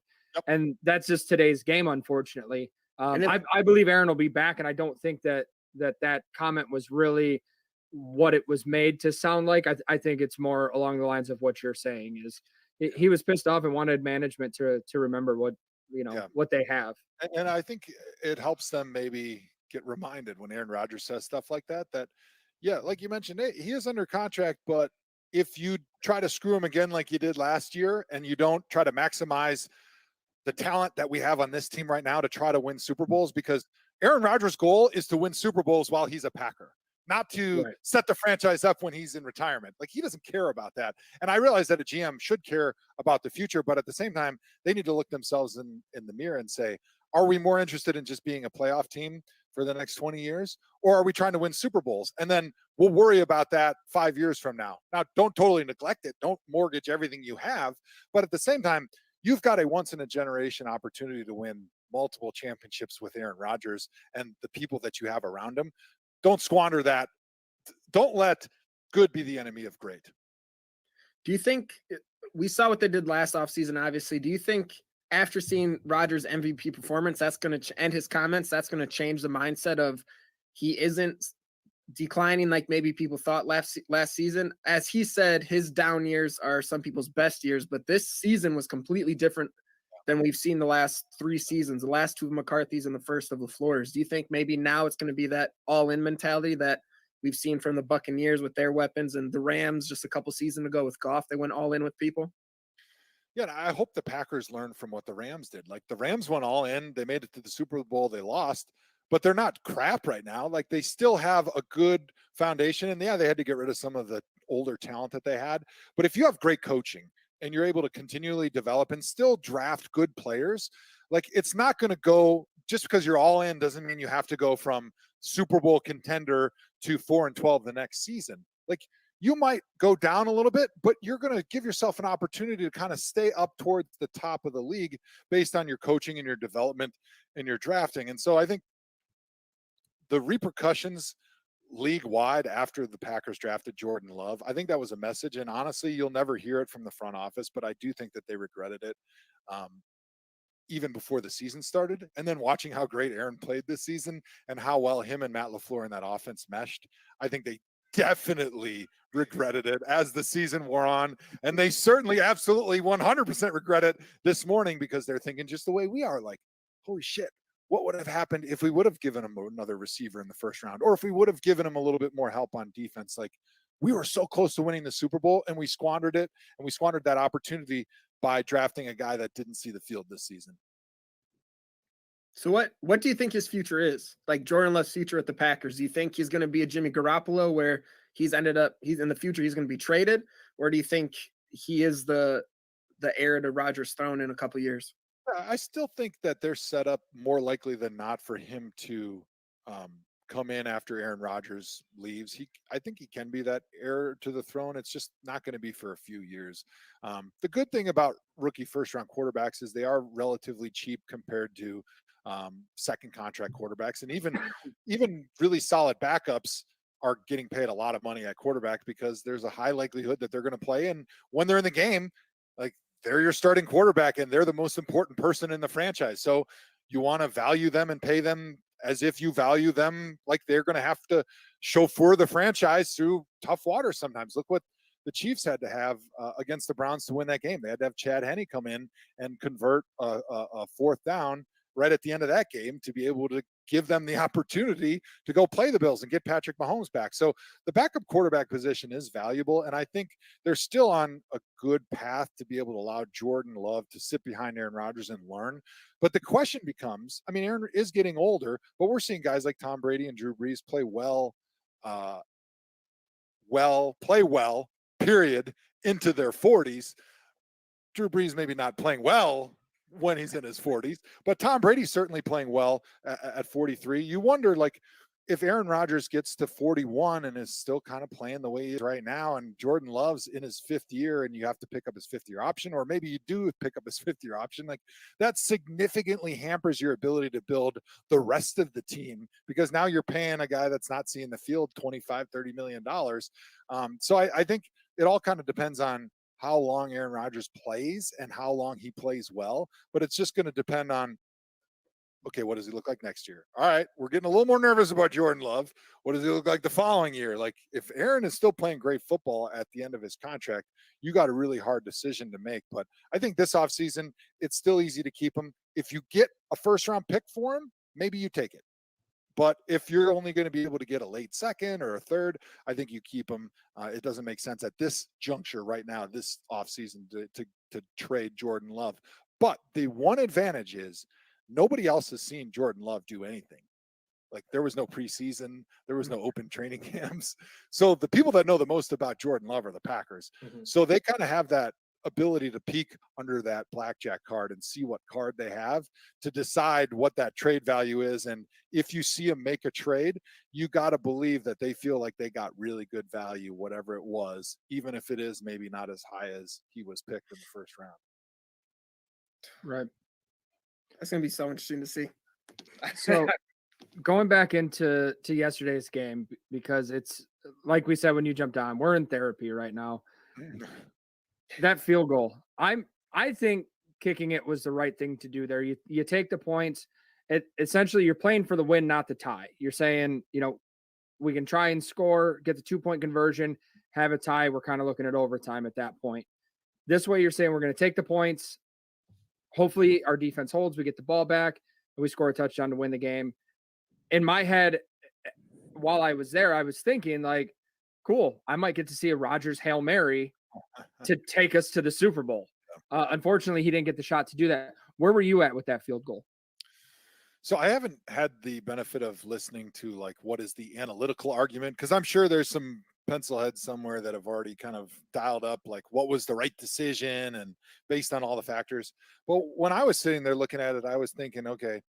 that's just today's game, unfortunately. I believe Aaron will be back, and I don't think that comment was really what it was made to sound like. I think it's more along the lines of what you're saying is he was pissed off and wanted management to remember what what they have. And I think it helps them maybe get reminded when Aaron Rodgers says stuff like that, yeah, like you mentioned, he is under contract, but if you try to screw him again like you did last year and you don't try to maximize the talent that we have on this team right now to try to win Super Bowls, because Aaron Rodgers' goal is to win Super Bowls while he's a Packer, not to set the franchise up when he's in retirement. Like, he doesn't care about that. And I realize that a GM should care about the future, but at the same time, they need to look themselves in the mirror and say, are we more interested in just being a playoff team for the next 20 years? Or are we trying to win Super Bowls? And then we'll worry about that 5 years from now. Now, don't totally neglect it. Don't mortgage everything you have. But at the same time, you've got a once-in-a-generation opportunity to win multiple championships with Aaron Rodgers and the people that you have around him. Don't squander that. Don't let good be the enemy of great. Do you think we saw what they did last offseason, obviously? Do you think after seeing Rodgers' MVP performance, that's going to and his comments, that's going to change the mindset of he isn't declining like maybe people thought last season? As he said, his down years are some people's best years, but this season was completely different than we've seen the last 3 seasons, the last 2 of McCarthy's and the first of LaFleur's. Do you think maybe now it's going to be that all-in mentality that we've seen from the Buccaneers with their weapons, and the Rams just a couple seasons ago with Goff, they went all in with people? Yeah, I hope the Packers learn from what the Rams did. Like, the Rams went all in. They made it to the Super Bowl. They lost, but they're not crap right now. Like, they still have a good foundation. And yeah, they had to get rid of some of the older talent that they had. But if you have great coaching and you're able to continually develop and still draft good players, like, it's not going to go just because you're all in doesn't mean you have to go from Super Bowl contender to 4-12 the next season. Like, you might go down a little bit, but you're going to give yourself an opportunity to kind of stay up towards the top of the league based on your coaching and your development and your drafting. And so I think the repercussions league-wide after the Packers drafted Jordan Love, I think that was a message. And honestly, you'll never hear it from the front office, but I do think that they regretted it even before the season started. And then watching how great Aaron played this season and how well him and Matt LaFleur in that offense meshed, I think they definitely regretted it as the season wore on. And they certainly absolutely 100% regret it this morning, because they're thinking just the way we are, like, holy shit, what would have happened if we would have given him another receiver in the first round, or if we would have given him a little bit more help on defense? Like, we were so close to winning the Super Bowl and we squandered it, and we squandered that opportunity by drafting a guy that didn't see the field this season. So what do you think his future is? Like, Jordan Love's future at the Packers. Do you think he's going to be a Jimmy Garoppolo where he's in the future, he's going to be traded? Or do you think he is the heir to Rodgers' throne in a couple of years? I still think that they're set up more likely than not for him to come in after Aaron Rodgers leaves. I think he can be that heir to the throne. It's just not going to be for a few years. The good thing about rookie first-round quarterbacks is they are relatively cheap compared to second contract quarterbacks, and even really solid backups are getting paid a lot of money at quarterback because there's a high likelihood that they're going to play. And when they're in the game, like, they're your starting quarterback and they're the most important person in the franchise. So you want to value them and pay them as if you value them like they're going to have to chauffeur the franchise through tough water sometimes. Look what the Chiefs had to have against the Browns to win that game. They had to have Chad Henne come in and convert a fourth down right at the end of that game to be able to give them the opportunity to go play the Bills and get Patrick Mahomes back. So the backup quarterback position is valuable, and I think they're still on a good path to be able to allow Jordan Love to sit behind Aaron Rodgers and learn. But the question becomes, I mean, Aaron is getting older, but we're seeing guys like Tom Brady and Drew Brees play well, period, into their 40s. Drew Brees maybe not playing well when he's in his 40s, but Tom Brady's certainly playing well at 43. You wonder, like, if Aaron Rodgers gets to 41 and is still kind of playing the way he is right now, and Jordan Love's in his 5th year and you have to pick up his 5th year option, or maybe you do pick up his 5th year option, like that significantly hampers your ability to build the rest of the team, because now you're paying a guy that's not seeing the field $25, $30 million. So I think it all kind of depends on how long Aaron Rodgers plays and how long he plays well, but it's just going to depend on, okay, what does he look like next year? All right, we're getting a little more nervous about Jordan Love. What does he look like the following year? Like, if Aaron is still playing great football at the end of his contract, you got a really hard decision to make. But I think this offseason, it's still easy to keep him. If you get a first-round pick for him, maybe you take it. But if you're only going to be able to get a late second or a third, I think you keep him. It doesn't make sense at this juncture right now, this offseason, to trade Jordan Love. But the one advantage is, nobody else has seen Jordan Love do anything. Like, there was no preseason, there was no open training camps. So the people that know the most about Jordan Love are the Packers. So they kind of have that ability to peek under that blackjack card and see what card they have to decide what that trade value is. And if you see them make a trade, you got to believe that they feel like they got really good value, whatever it was, even if it is maybe not as high as he was picked in the first round. Right. That's going to be so interesting to see. So going back into yesterday's game, because it's like we said when you jumped on, we're in therapy right now. That field goal, I think kicking it was the right thing to do there. You take the points. Essentially, you're playing for the win, not the tie. You're saying, we can try and score, get the 2-point conversion, have a tie. We're kind of looking at overtime at that point. This way, you're saying we're going to take the points. Hopefully, our defense holds. We get the ball back, and we score a touchdown to win the game. In my head, while I was there, I was thinking, like, cool, I might get to see a Rodgers Hail Mary to take us to the Super Bowl. Unfortunately, he didn't get the shot to do that. Where were you at with that field goal? So I haven't had the benefit of listening to, like, what is the analytical argument, because I'm sure there's some pencil heads somewhere that have already kind of dialed up, like, what was the right decision and based on all the factors. But when I was sitting there looking at it, I was thinking, okay,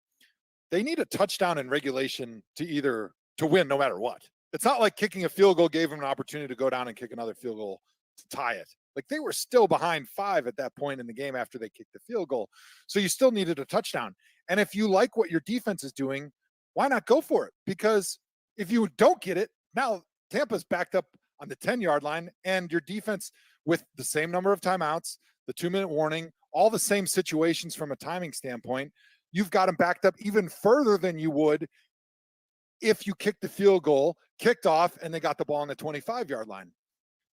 they need a touchdown in regulation to win no matter what. It's not like kicking a field goal gave them an opportunity to go down and kick another field goal to tie it. Like, they were still behind 5 at that point in the game after they kicked the field goal. So you still needed a touchdown. And if you like what your defense is doing, why not go for it? Because if you don't get it, now Tampa's backed up on the 10-yard line, and your defense, with the same number of timeouts, the 2-minute warning, all the same situations from a timing standpoint, you've got them backed up even further than you would if you kicked the field goal, kicked off, and they got the ball on the 25-yard line.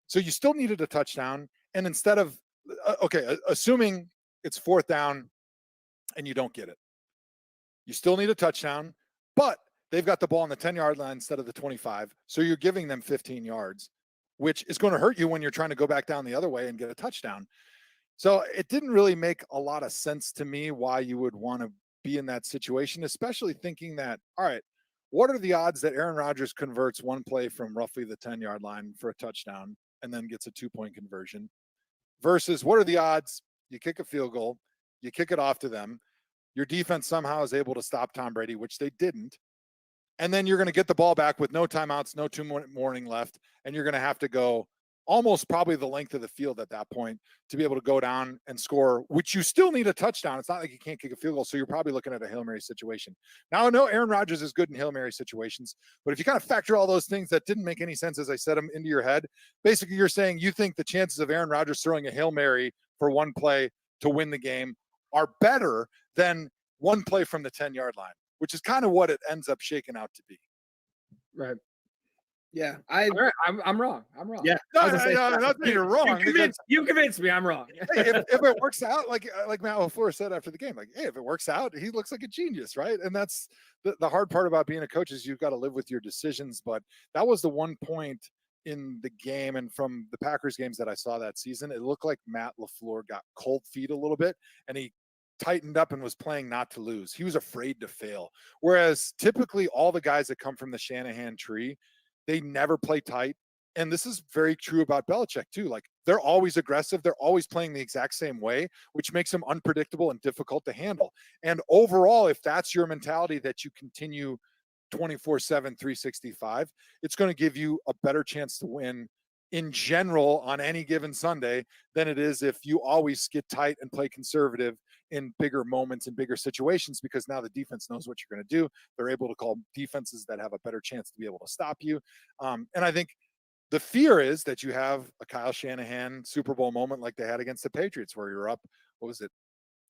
So you still needed a touchdown. And instead of, assuming it's 4th down and you don't get it, you still need a touchdown, but they've got the ball on the 10-yard line instead of the 25. So you're giving them 15 yards, which is going to hurt you when you're trying to go back down the other way and get a touchdown. So it didn't really make a lot of sense to me why you would want to be in that situation, especially thinking that, all right, what are the odds that Aaron Rodgers converts one play from roughly the 10-yard line for a touchdown and then gets a 2-point conversion, versus what are the odds you kick a field goal, you kick it off to them, your defense somehow is able to stop Tom Brady, which they didn't, and then you're going to get the ball back with no timeouts, no 2-minute warning left, and you're going to have to go almost probably the length of the field at that point to be able to go down and score, which you still need a touchdown. It's not like you can't kick a field goal, so you're probably looking at a Hail Mary situation. Now, I know Aaron Rodgers is good in Hail Mary situations, but if you kind of factor all those things that didn't make any sense as I said them into your head, basically you're saying you think the chances of Aaron Rodgers throwing a Hail Mary for one play to win the game are better than one play from the 10-yard line, which is kind of what it ends up shaking out to be. Right. Yeah, I'm wrong. I'm wrong. Yeah, not that you're wrong. You convinced me. I'm wrong. If it works out, like Matt LaFleur said after the game, like, hey, if it works out, he looks like a genius, right? And that's the hard part about being a coach, is you've got to live with your decisions. But that was the one point in the game, and from the Packers games that I saw that season, it looked like Matt LaFleur got cold feet a little bit, and he tightened up and was playing not to lose. He was afraid to fail. Whereas typically all the guys that come from the Shanahan tree, they never play tight. And this is very true about Belichick too. Like, they're always aggressive. They're always playing the exact same way, which makes them unpredictable and difficult to handle. And overall, if that's your mentality that you continue 24/7, 365. It's going to give you a better chance to win in general on any given Sunday than it is if you always get tight and play conservative in bigger moments and bigger situations, because now the defense knows what you're going to do. They're able to call defenses that have a better chance to be able to stop you. And I think the fear is that you have a Kyle Shanahan Super Bowl moment like they had against the Patriots, where you're up,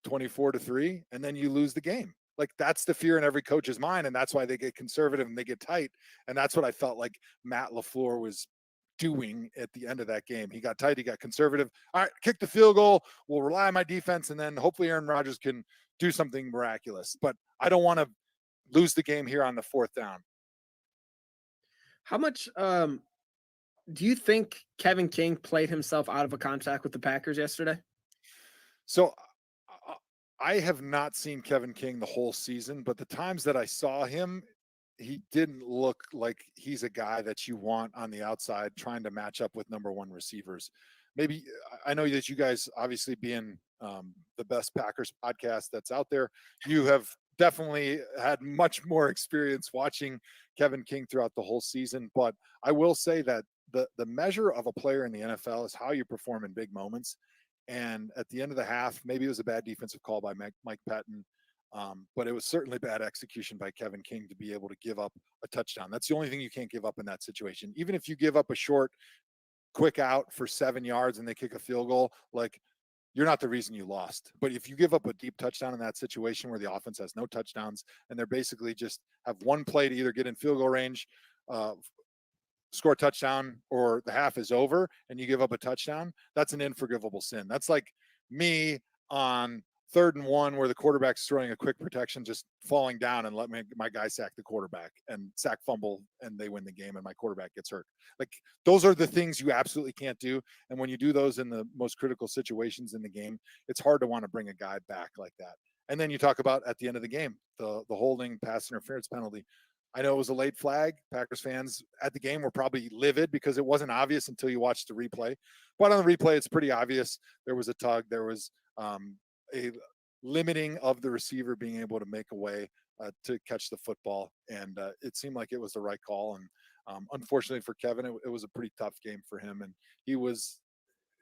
24-3, and then you lose the game. Like, that's the fear in every coach's mind, and that's why they get conservative and they get tight. And that's what I felt like Matt LaFleur was doing at the end of that game. He got tight, he got conservative. All right, kick the field goal. We'll rely on my defense, and then hopefully Aaron Rodgers can do something miraculous. But I don't want to lose the game here on the 4th down. How much do you think Kevin King played himself out of a contract with the Packers yesterday? So I have not seen Kevin King the whole season, but the times that I saw him, he didn't look like he's a guy that you want on the outside trying to match up with number 1 receivers. Maybe, I know that you guys, obviously being the best Packers podcast that's out there, you have definitely had much more experience watching Kevin King throughout the whole season. But I will say that the measure of a player in the NFL is how you perform in big moments. And at the end of the half, maybe it was a bad defensive call by Mike Patton, but it was certainly bad execution by Kevin King to be able to give up a touchdown. That's the only thing you can't give up in that situation. Even if you give up a short, quick out for 7 yards and they kick a field goal, like, you're not the reason you lost. But if you give up a deep touchdown in that situation where the offense has no touchdowns and they're basically just have one play to either get in field goal range, score a touchdown, or the half is over, and you give up a touchdown, that's an unforgivable sin. That's like me on 3rd and 1 where the quarterback's throwing a quick protection, just falling down and let my guy sack the quarterback and sack fumble, and they win the game and my quarterback gets hurt. Like, those are the things you absolutely can't do. And when you do those in the most critical situations in the game, it's hard to want to bring a guy back like that. And then you talk about at the end of the game, the holding pass interference penalty. I know it was a late flag. Packers fans at the game were probably livid because it wasn't obvious until you watched the replay. But on the replay, it's pretty obvious. There was a tug. There was a limiting of the receiver being able to make a way to catch the football. And it seemed like it was the right call. And unfortunately for Kevin, it was a pretty tough game for him. And he was,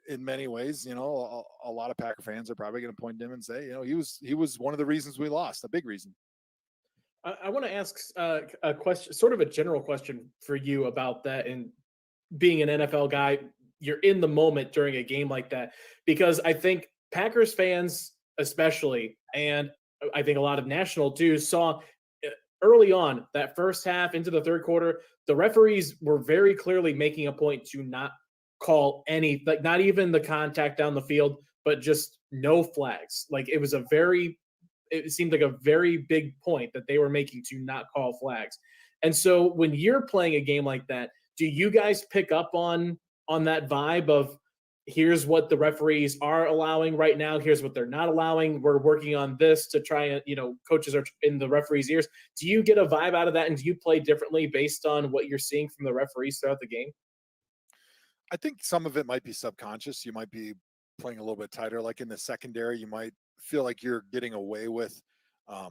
in many ways, a lot of Packer fans are probably going to point to him and say, he was one of the reasons we lost, a big reason. I want to ask a question, sort of a general question for you about that. And being an NFL guy, you're in the moment during a game like that, because I think Packers fans, especially, and I think a lot of national too, saw early on that first half into the 3rd quarter, the referees were very clearly making a point to not call any, like, not even the contact down the field, but just no flags. Like, it seemed like a very big point that they were making to not call flags. And so when you're playing a game like that, do you guys pick up on that vibe of, here's what the referees are allowing right now, here's what they're not allowing, we're working on this to try and, coaches are in the referees' ears? Do you get a vibe out of that, and do you play differently based on what you're seeing from the referees throughout the game? I think some of it might be subconscious. You might be playing a little bit tighter. Like in the secondary, you might feel like you're getting away with a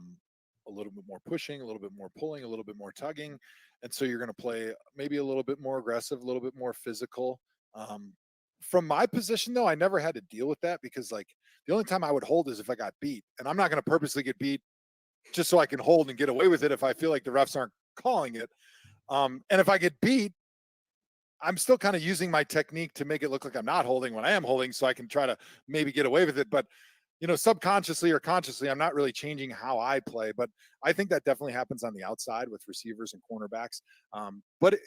little bit more pushing, a little bit more pulling, a little bit more tugging. And so you're going to play maybe a little bit more aggressive, a little bit more physical. From my position, though, I never had to deal with that, because, like, the only time I would hold is if I got beat. And I'm not going to purposely get beat just so I can hold and get away with it if I feel like the refs aren't calling it. And if I get beat, I'm still kind of using my technique to make it look like I'm not holding when I am holding, so I can try to maybe get away with it. But, subconsciously or consciously, I'm not really changing how I play. But I think that definitely happens on the outside with receivers and cornerbacks. But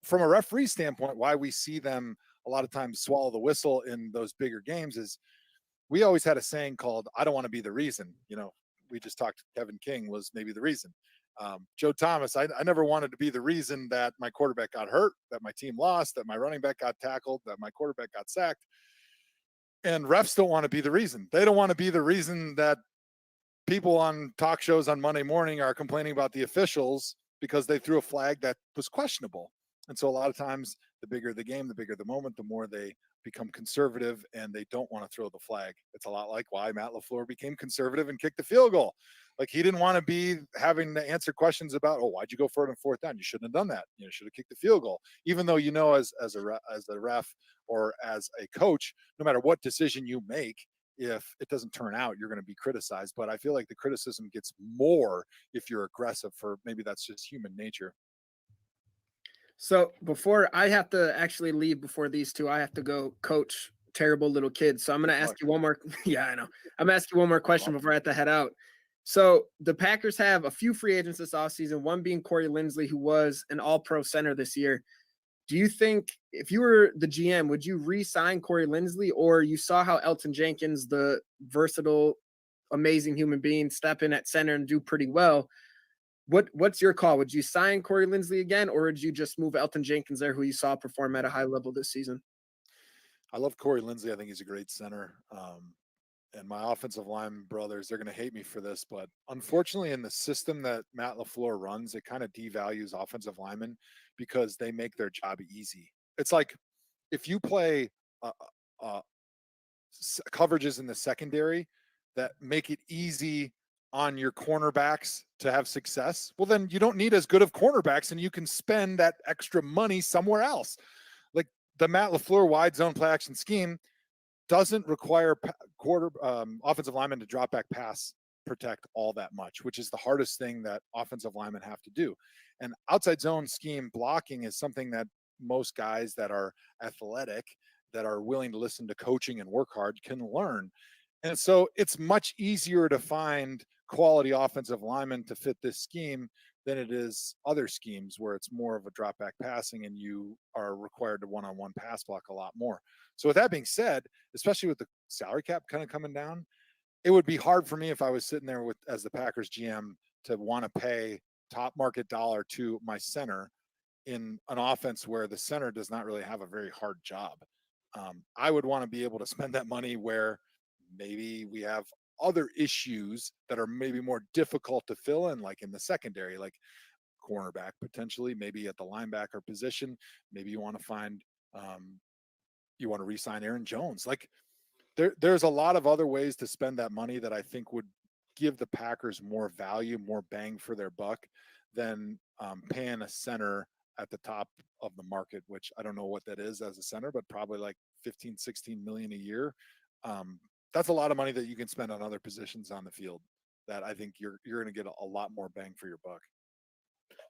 from a referee standpoint, why we see them a lot of times swallow the whistle in those bigger games is, we always had a saying called, I don't want to be the reason. We just talked, Kevin King was maybe the reason. Joe Thomas, I never wanted to be the reason that my quarterback got hurt, that my team lost, that my running back got tackled, that my quarterback got sacked. And refs don't want to be the reason. They don't want to be the reason that people on talk shows on Monday morning are complaining about the officials because they threw a flag that was questionable. And so a lot of times the bigger the game, the bigger the moment, the more they become conservative and they don't want to throw the flag. It's a lot like why Matt LaFleur became conservative and kicked the field goal. Like he didn't want to be having to answer questions about, oh, why'd you go for it on fourth down? You shouldn't have done that. You should have kicked the field goal. Even though, as a ref or as a coach, no matter what decision you make, if it doesn't turn out, you're going to be criticized. But I feel like the criticism gets more if you're aggressive, for maybe that's just human nature. So before I have to actually leave before these two, I have to go coach terrible little kids. So I'm going to ask you one more. Yeah, I know. I'm asking one more question before I have to head out. So the Packers have a few free agents this offseason, one being Corey Linsley, who was an all-pro center this year. Do you think if you were the GM, would you re-sign Corey Linsley, or you saw how Elton Jenkins, the versatile, amazing human being, step in at center and do pretty well? What's your call? Would you sign Corey Linsley again, or would you just move Elton Jenkins there, who you saw perform at a high level this season? I love Corey Linsley. I think he's a great center. And my offensive line brothers, they're going to hate me for this, but unfortunately in the system that Matt LaFleur runs, it kind of devalues offensive linemen because they make their job easy. It's like if you play coverages in the secondary that make it easy on your cornerbacks to have success, well, then you don't need as good of cornerbacks and you can spend that extra money somewhere else. Like the Matt LaFleur wide zone play action scheme doesn't require offensive linemen to drop back pass protect all that much, which is the hardest thing that offensive linemen have to do. And outside zone scheme blocking is something that most guys that are athletic, that are willing to listen to coaching and work hard can learn. And so it's much easier to find quality offensive linemen to fit this scheme than it is other schemes where it's more of a drop back passing and you are required to one-on-one pass block a lot more. So with that being said, especially with the salary cap kind of coming down, it would be hard for me if I was sitting there as the Packers GM to want to pay top market dollar to my center in an offense where the center does not really have a very hard job. I would want to be able to spend that money where maybe we have other issues that are maybe more difficult to fill in, like in the secondary, like cornerback potentially, maybe at the linebacker position. Maybe you want to find, you want to re-sign Aaron Jones. Like there's a lot of other ways to spend that money that I think would give the Packers more value, more bang for their buck than paying a center at the top of the market, which I don't know what that is as a center, but probably like 15, 16 million a year. That's a lot of money that you can spend on other positions on the field that I think you're going to get a lot more bang for your buck.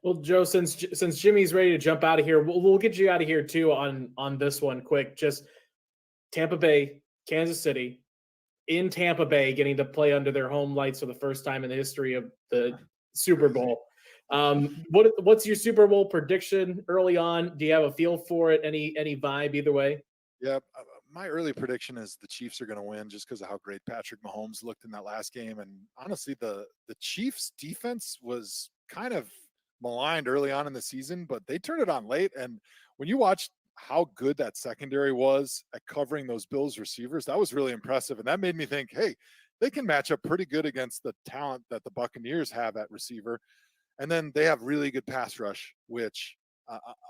Well, Joe, since Jimmy's ready to jump out of here, we'll get you out of here too on this one quick. Just Tampa Bay, Kansas City, in Tampa Bay, getting to play under their home lights for the first time in the history of the Super Bowl. What's your Super Bowl prediction early on? Do you have a feel for it? Any vibe either way? Yeah, my early prediction is the Chiefs are going to win just because of how great Patrick Mahomes looked in that last game. And honestly, the Chiefs defense was kind of maligned early on in the season, but they turned it on late. And when you watch how good that secondary was at covering those Bills receivers, that was really impressive. And that made me think, hey, they can match up pretty good against the talent that the Buccaneers have at receiver. And then they have really good pass rush, which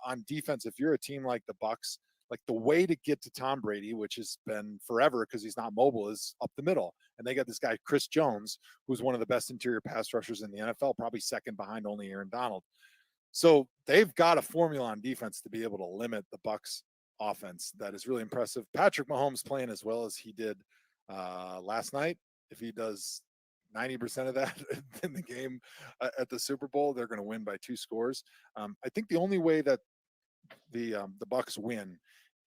on defense, if you're a team like the Bucs, like the way to get to Tom Brady, which has been forever because he's not mobile, is up the middle. And they got this guy, Chris Jones, who's one of the best interior pass rushers in the NFL, probably second behind only Aaron Donald. So they've got a formula on defense to be able to limit the Bucs offense. That is really impressive. Patrick Mahomes playing as well as he did last night. If he does 90% of that in the game at the Super Bowl, they're going to win by 2 scores. I think the only way that the Bucs win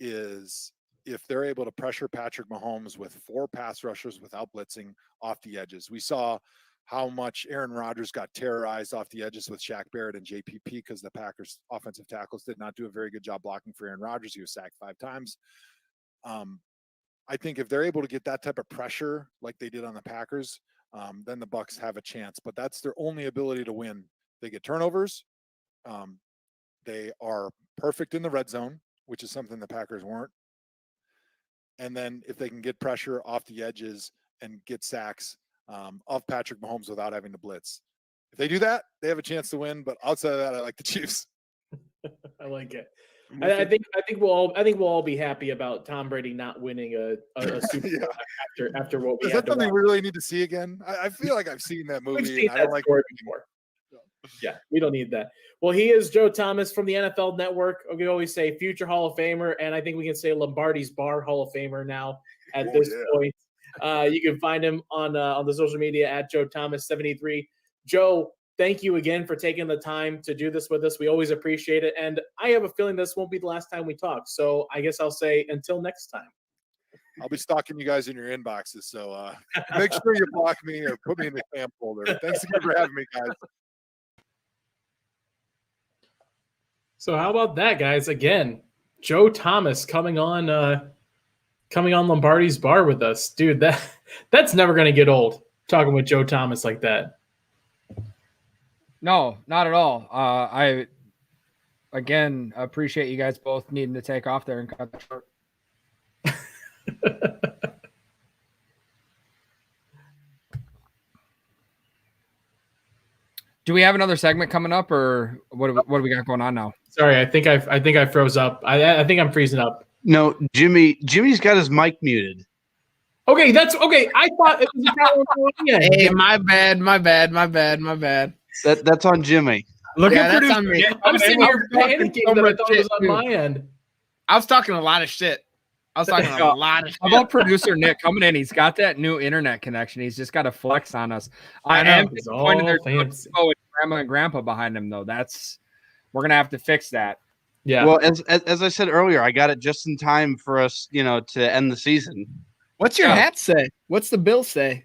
is if they're able to pressure Patrick Mahomes with 4 pass rushers without blitzing off the edges. We saw how much Aaron Rodgers got terrorized off the edges with Shaq Barrett and JPP because the Packers offensive tackles did not do a very good job blocking for Aaron Rodgers. He was sacked 5 times. I think if they're able to get that type of pressure like they did on the Packers, then the Bucs have a chance. But that's their only ability to win. They get turnovers. They are perfect in the red zone, which is something the Packers weren't. And then if they can get pressure off the edges and get sacks of Patrick Mahomes without having to blitz. If they do that, they have a chance to win. But outside of that, I like the Chiefs. I like it. I think we'll all be happy about Tom Brady not winning a Super Bowl after what we Is had that to something watch. we really need to see again? I feel like I've seen that movie. We've seen and I that don't like story before. Yeah, we don't need that. Well, he is Joe Thomas from the NFL Network. We always say future Hall of Famer, and I think we can say Lombardi's Bar Hall of Famer now at this point. You can find him on the social media at Joe Thomas 73. Joe, thank you again for taking the time to do this with us. We always appreciate it, and I have a feeling this won't be the last time we talk. So I guess I'll say until next time. I'll be stalking you guys in your inboxes, so make sure you block me or put me in the spam folder. Thanks again for having me, guys. So how about that, guys? Again, Joe Thomas coming on Lombardi's Bar with us. Dude, that's never going to get old, talking with Joe Thomas like that. No, not at all. I, again, appreciate you guys both needing to take off there and cut the short. Do we have another segment coming up, or what do we got going on now? Sorry, I think I froze up. I think I'm freezing up. No, Jimmy's got his mic muted. Okay, that's okay. I thought it was Hey, my bad. That's on Jimmy. Look Yeah, at that's producer. on me. I'm sitting here talking panicking so that I much thought it was shit, on too. my end. I was talking a lot of shit. I was talking a lot of shit. How about producer Nick coming in? He's got that new internet connection. He's just got to flex on us. I know, am it's disappointed all there's no fancy. with grandma and grandpa behind him, though. We're gonna have to fix that. Yeah. Well, as I said earlier, I got it just in time for us, to end the season. What's your hat say? What's the bill say?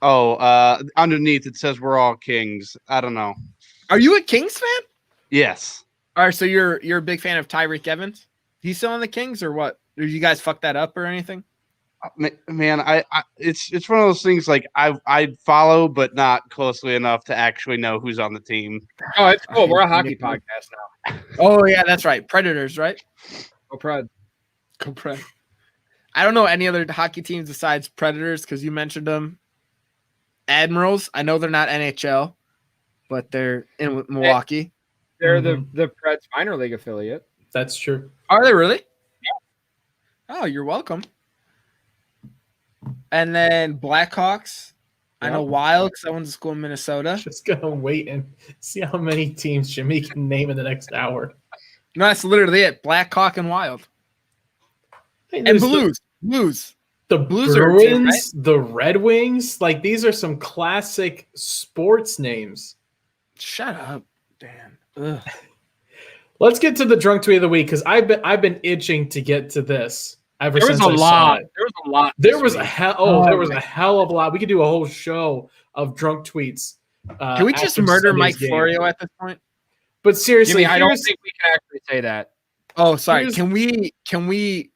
Underneath it says we're all kings. I don't know. Are you a Kings fan? Yes. All right, so you're a big fan of Tyreek Evans? He's still on the Kings or what? Did you guys fuck that up or anything? Man, it's one of those things like I follow, but not closely enough to actually know who's on the team. Oh, it's cool. We're a hockey podcast now. Oh yeah, that's right. Predators, right? Go Pred. Go Pred. I don't know any other hockey teams besides Predators because you mentioned them. Admirals. I know they're not NHL, but they're in Milwaukee. They're the Preds minor league affiliate. That's true. Are they really? Yeah. Oh, you're welcome. And then Blackhawks. I know Wild because I went to school in Minnesota. Just gonna wait and see how many teams Jimmy can name in the next hour. No, that's literally it. Blackhawk and Wild. Hey, And Blues. The Blues are a team, Bruins, the Red Wings, like these are some classic sports names. Shut up, Dan. Ugh. Let's get to the drunk tweet of the week because I've been itching to get to this ever There was since a I saw lot. it. There was a lot. There this was week. there was a hell of a lot. We could do a whole show of drunk tweets. Can we just after murder Sunday's Mike game. Florio at this point? But seriously, Jimmy, I don't here's- think we can actually say that. Oh, sorry. Here's- Can we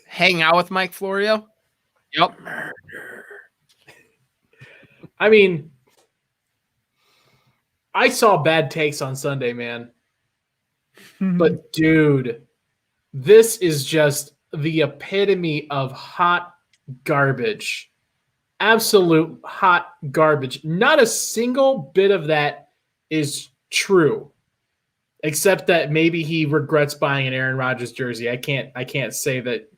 hang out with Mike Florio? Yep. I mean, I saw bad takes on Sunday, man. But dude, this is just the epitome of hot garbage. Absolute hot garbage. Not a single bit of that is true. Except that maybe he regrets buying an Aaron Rodgers jersey. I can't say that.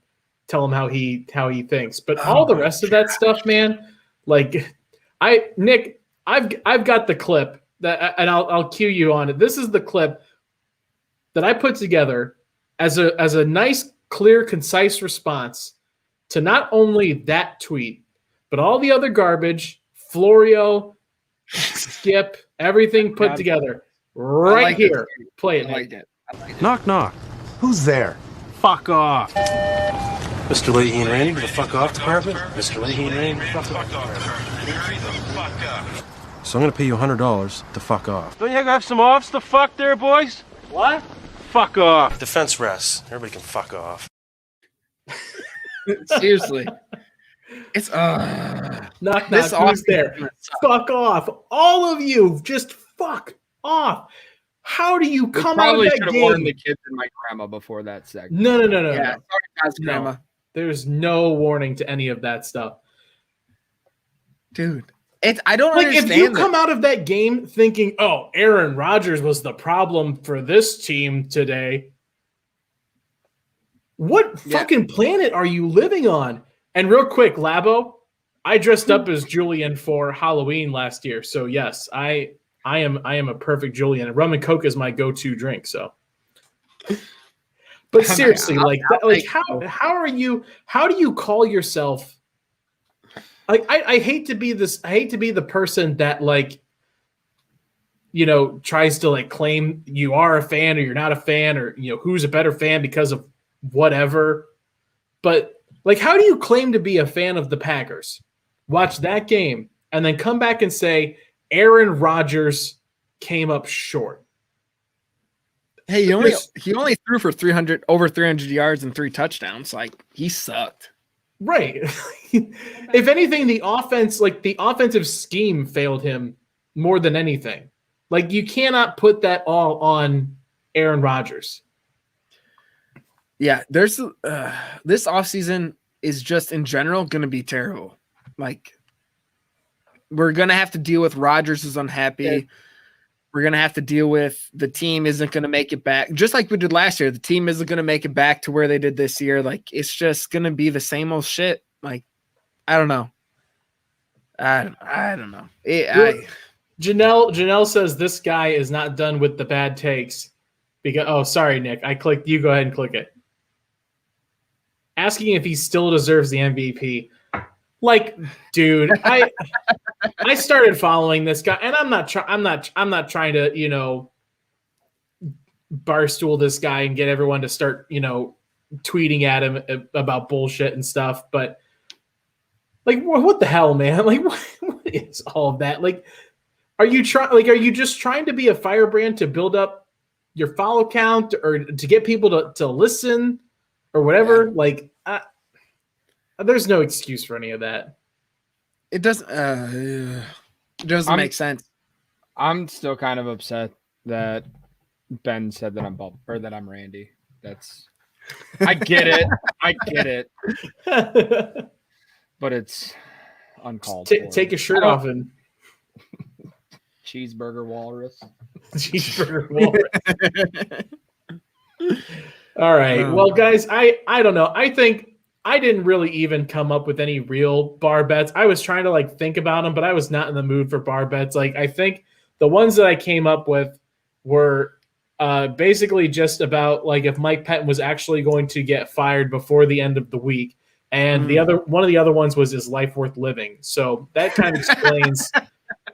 Tell him how he thinks. But all the rest of that stuff, man, like Nick, I've got the clip that, and I'll cue you on it. This is the clip that I put together as a nice, clear, concise response to not only that tweet, but all the other garbage, Florio, Skip, everything put together right like here. Play it. I Nick. like it. Knock, knock. Who's there? Fuck off. Mr. Leahy and Randy, the fuck off department. Mr. Leahy and Randy, the fuck off department. So I'm going to pay you $100 to fuck off. Don't you have some offs to fuck there, boys? What? Fuck off. Defense rests. Everybody can fuck off. Seriously. It's Knock, This knock, who's offseason there? Fuck off. All of you, just fuck off. How do you We come out of probably that should have warned game? the kids and my grandma before that segment. No. yeah. no. Sorry, guys, No. Grandma. There's no warning to any of that stuff. Dude. I don't Like, understand. if you come out of that game thinking, oh, Aaron Rodgers was the problem for this team today, What fucking planet are you living on? And real quick, Labo, I dressed up as Julian for Halloween last year. So yes, I am a perfect Julian. Rum and Coke is my go-to drink. So, but seriously, how do you call yourself? Like, I hate to be this. I hate to be the person that tries to claim you are a fan or you're not a fan, or who's a better fan because of whatever. But how do you claim to be a fan of the Packers? Watch that game and then come back and say Aaron Rodgers came up short. Hey, he only threw for over 300 yards and 3 touchdowns. He sucked. Right. If anything, the offensive scheme failed him more than anything. You cannot put that all on Aaron Rodgers. Yeah, there's this offseason is just in general going to be terrible. We're going to have to deal with Rodgers is unhappy. Yeah. We're going to have to deal with the team isn't going to make it back. Just like we did last year, the team isn't going to make it back to where they did this year. It's just going to be the same old shit. I don't know. I don't know. Janelle says this guy is not done with the bad takes. Sorry, Nick. I clicked. You go ahead and click it. Asking if he still deserves the MVP. Dude, I started following this guy, and I'm not trying to barstool this guy and get everyone to start tweeting at him about bullshit and stuff. But what the hell, man? What is all of that? Are you just trying to be a firebrand to build up your follow count or to get people to listen or whatever? Yeah. There's no excuse for any of that. It doesn't make sense. I'm still kind of upset that Ben said that I'm Randy. I get it. But it's uncalled for. Take your shirt off and cheeseburger walrus. Cheeseburger walrus. All right. Well, guys, I don't know. I think I didn't really even come up with any real bar bets. I was trying to think about them, but I was not in the mood for bar bets. I think the ones that I came up with were basically just about if Mike Pettin was actually going to get fired before the end of the week. And one of the other ones was, is life worth living? So that kind of explains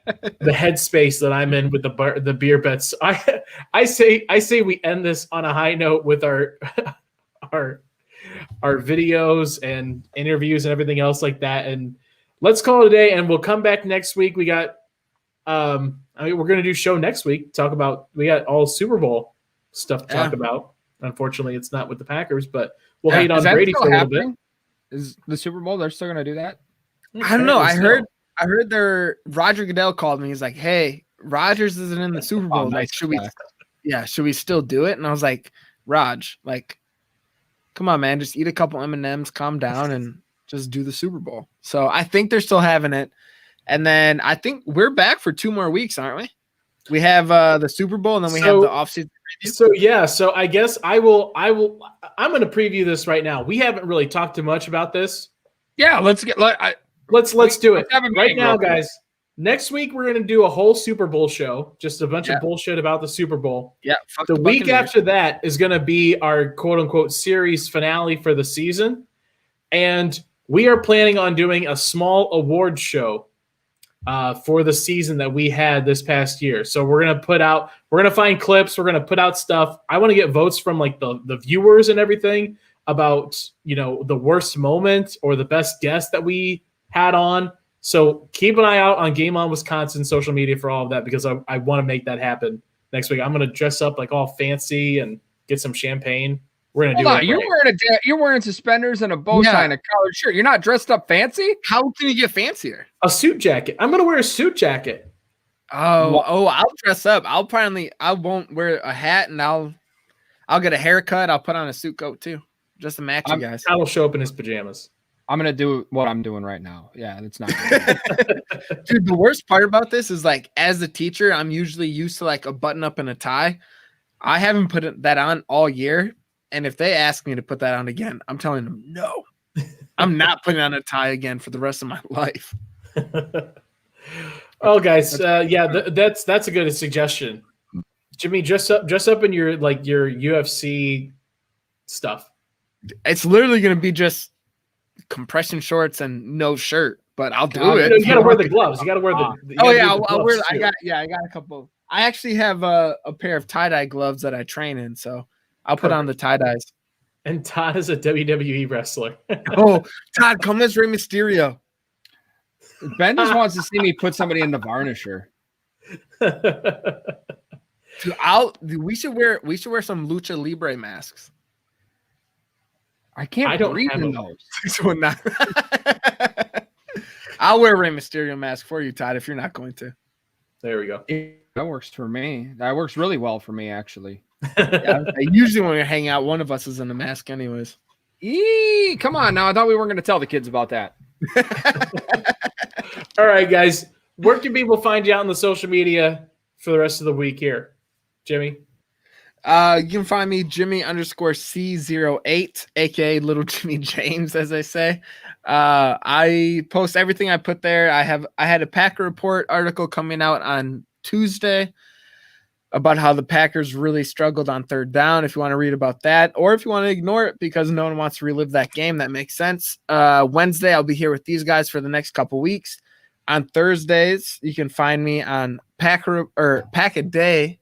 the headspace that I'm in with the beer bets. I say we end this on a high note with our videos and interviews and everything else like that. And let's call it a day, and we'll come back next week. We got we're going to do show next week. We got all Super Bowl stuff to talk about. Unfortunately, it's not with the Packers, but we'll hate on Brady for a little bit. Is the Super Bowl, they're still going to do that? I don't know. I heard Roger Goodell called me. He's like, "Hey, Rodgers isn't in the Super Bowl. Should we still do it?" And I was like, "Raj, come on, man, just eat a couple M&Ms, calm down, and just do the Super Bowl." So I think they're still having it. And then I think we're back for 2 more weeks, aren't we? We have the Super Bowl, and then we have the offseason preview. So I guess I'm going to preview this right now. We haven't really talked too much about this. Yeah, let's do it right now, guys. Next week we're going to do a whole Super Bowl show, just a bunch of bullshit about the Super Bowl. Yeah. The week after that is going to be our quote unquote series finale for the season, and we are planning on doing a small award show for the season that we had this past year. So we're going to find clips. We're going to put out stuff. I want to get votes from the viewers and everything about, the worst moment or the best guest that we had on. So keep an eye out on Game On Wisconsin social media for all of that, because I want to make that happen next week. I'm going to dress up all fancy and get some champagne. We're going to do it. You're wearing suspenders and a bow tie and a collared shirt. You're not dressed up fancy? How can you get fancier? A suit jacket. I'm going to wear a suit jacket. Oh, I'll dress up. I won't wear a hat, and I'll get a haircut. I'll put on a suit coat too, just to match you guys. I will show up in his pajamas. I'm going to do what I'm doing right now. Yeah, that's not Dude, the worst part about this is as a teacher, I'm usually used to a button up and a tie. I haven't put that on all year. And if they ask me to put that on again, I'm telling them no. I'm not putting on a tie again for the rest of my life. Oh, guys, that's a good suggestion. Jimmy, dress up in your UFC stuff. It's literally going to be just compression shorts and no shirt, but I'll do it. You got to wear the gloves. You got to wear the. I'll wear. I got a couple. I actually have a pair of tie-dye gloves that I train in, so I'll put on the tie-dyes. And Todd is a WWE wrestler. Oh, Todd, come as Rey Mysterio. Ben just wants to see me put somebody in the varnisher. Dude, we should wear some Lucha Libre masks. I don't breathe in those. I'll wear a Rey Mysterio mask for you, Todd, if you're not going to. There we go. That works for me. That works really well for me, actually. Usually when we hang out, one of us is in a mask anyways. Come on now. I thought we weren't going to tell the kids about that. All right, guys. Where can people find you out on the social media for the rest of the week here? Jimmy? You can find me Jimmy_C08, aka Little Jimmy James, as I say. I post everything I put there. I had a Packer Report article coming out on Tuesday about how the Packers really struggled on third down. If you want to read about that, or if you want to ignore it because no one wants to relive that game, that makes sense. Wednesday, I'll be here with these guys for the next couple weeks. On Thursdays, you can find me on Pack a Day.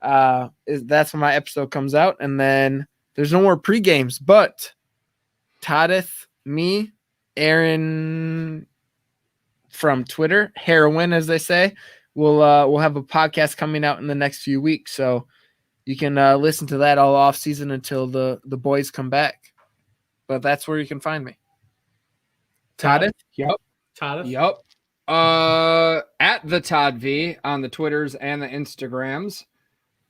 That's when my episode comes out, and then there's no more pre-games, but Toddeth, me, Aaron from Twitter, Heroin, as they say, we'll have a podcast coming out in the next few weeks, so you can listen to that all off season until the boys come back. But that's where you can find me. Toddeth? Yep. Toddeth? Yep. At the Todd V on the Twitters and the Instagrams.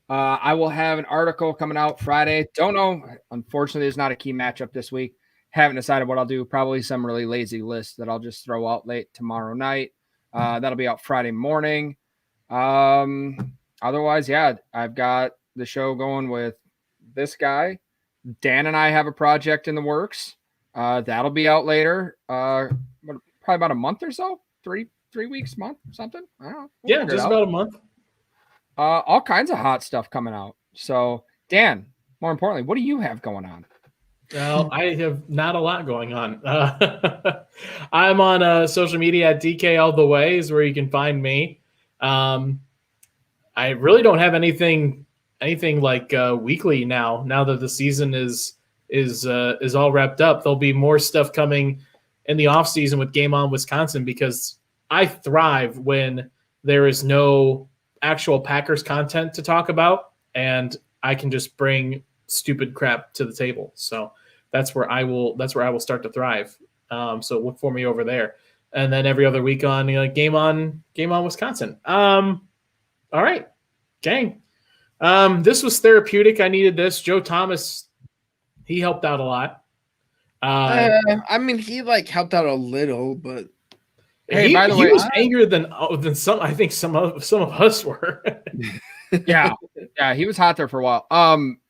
I will have an article coming out Friday. Don't know. Unfortunately, there's not a key matchup this week. Haven't decided what I'll do. Probably some really lazy list that I'll just throw out late tomorrow night. That'll be out Friday morning. Otherwise, yeah, I've got the show going with this guy. Dan and I have a project in the works. That'll be out later. Probably about a month or so. 3 weeks, month, something. I don't know. Yeah, just about a month. All kinds of hot stuff coming out. So, Dan, more importantly, what do you have going on? Well, I have not a lot going on. I'm on social media at DK All The Way is where you can find me. I really don't have anything like weekly now that the season is all wrapped up. There'll be more stuff coming in the off season with Game On Wisconsin because I thrive when there is no actual Packers content to talk about, and I can just bring stupid crap to the table. So that's where I will start to thrive. So look for me over there. And then every other week on Game On Wisconsin. All right, gang. This was therapeutic. I needed this. Joe Thomas, he helped out a lot. I mean, he helped out a little, but hey, by the way, he was angrier than some. I think some of us were. yeah, he was hot there for a while.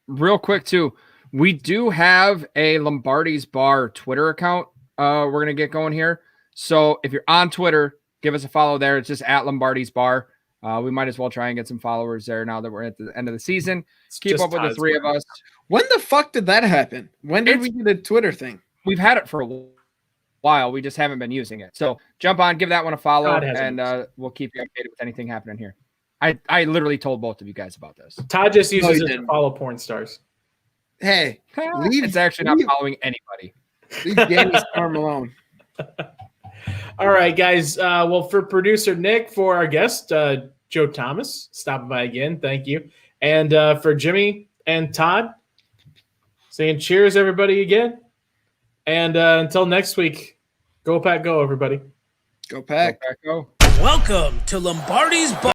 Real quick too, we do have a Lombardi's Bar Twitter account. We're gonna get going here. So if you're on Twitter, give us a follow there. It's just at Lombardi's Bar. We might as well try and get some followers there now that we're at the end of the season. Keep up with the three of us. When the fuck did that happen? When did we get a Twitter thing? We've had it for a while. We just haven't been using it. So jump on, give that one a follow, and we'll keep you updated with anything happening here. I literally told both of you guys about this. Todd just uses it to follow porn stars. Hey, it's actually not following anybody. Leave Danny Storm alone. All right, guys. Well, for producer Nick, for our guest, Joe Thomas, stopping by again. Thank you. And for Jimmy and Todd, saying cheers, everybody, again. And until next week, go Pack, go, everybody. Go Pack. Go Pack, go. Welcome to Lombardi's Bar.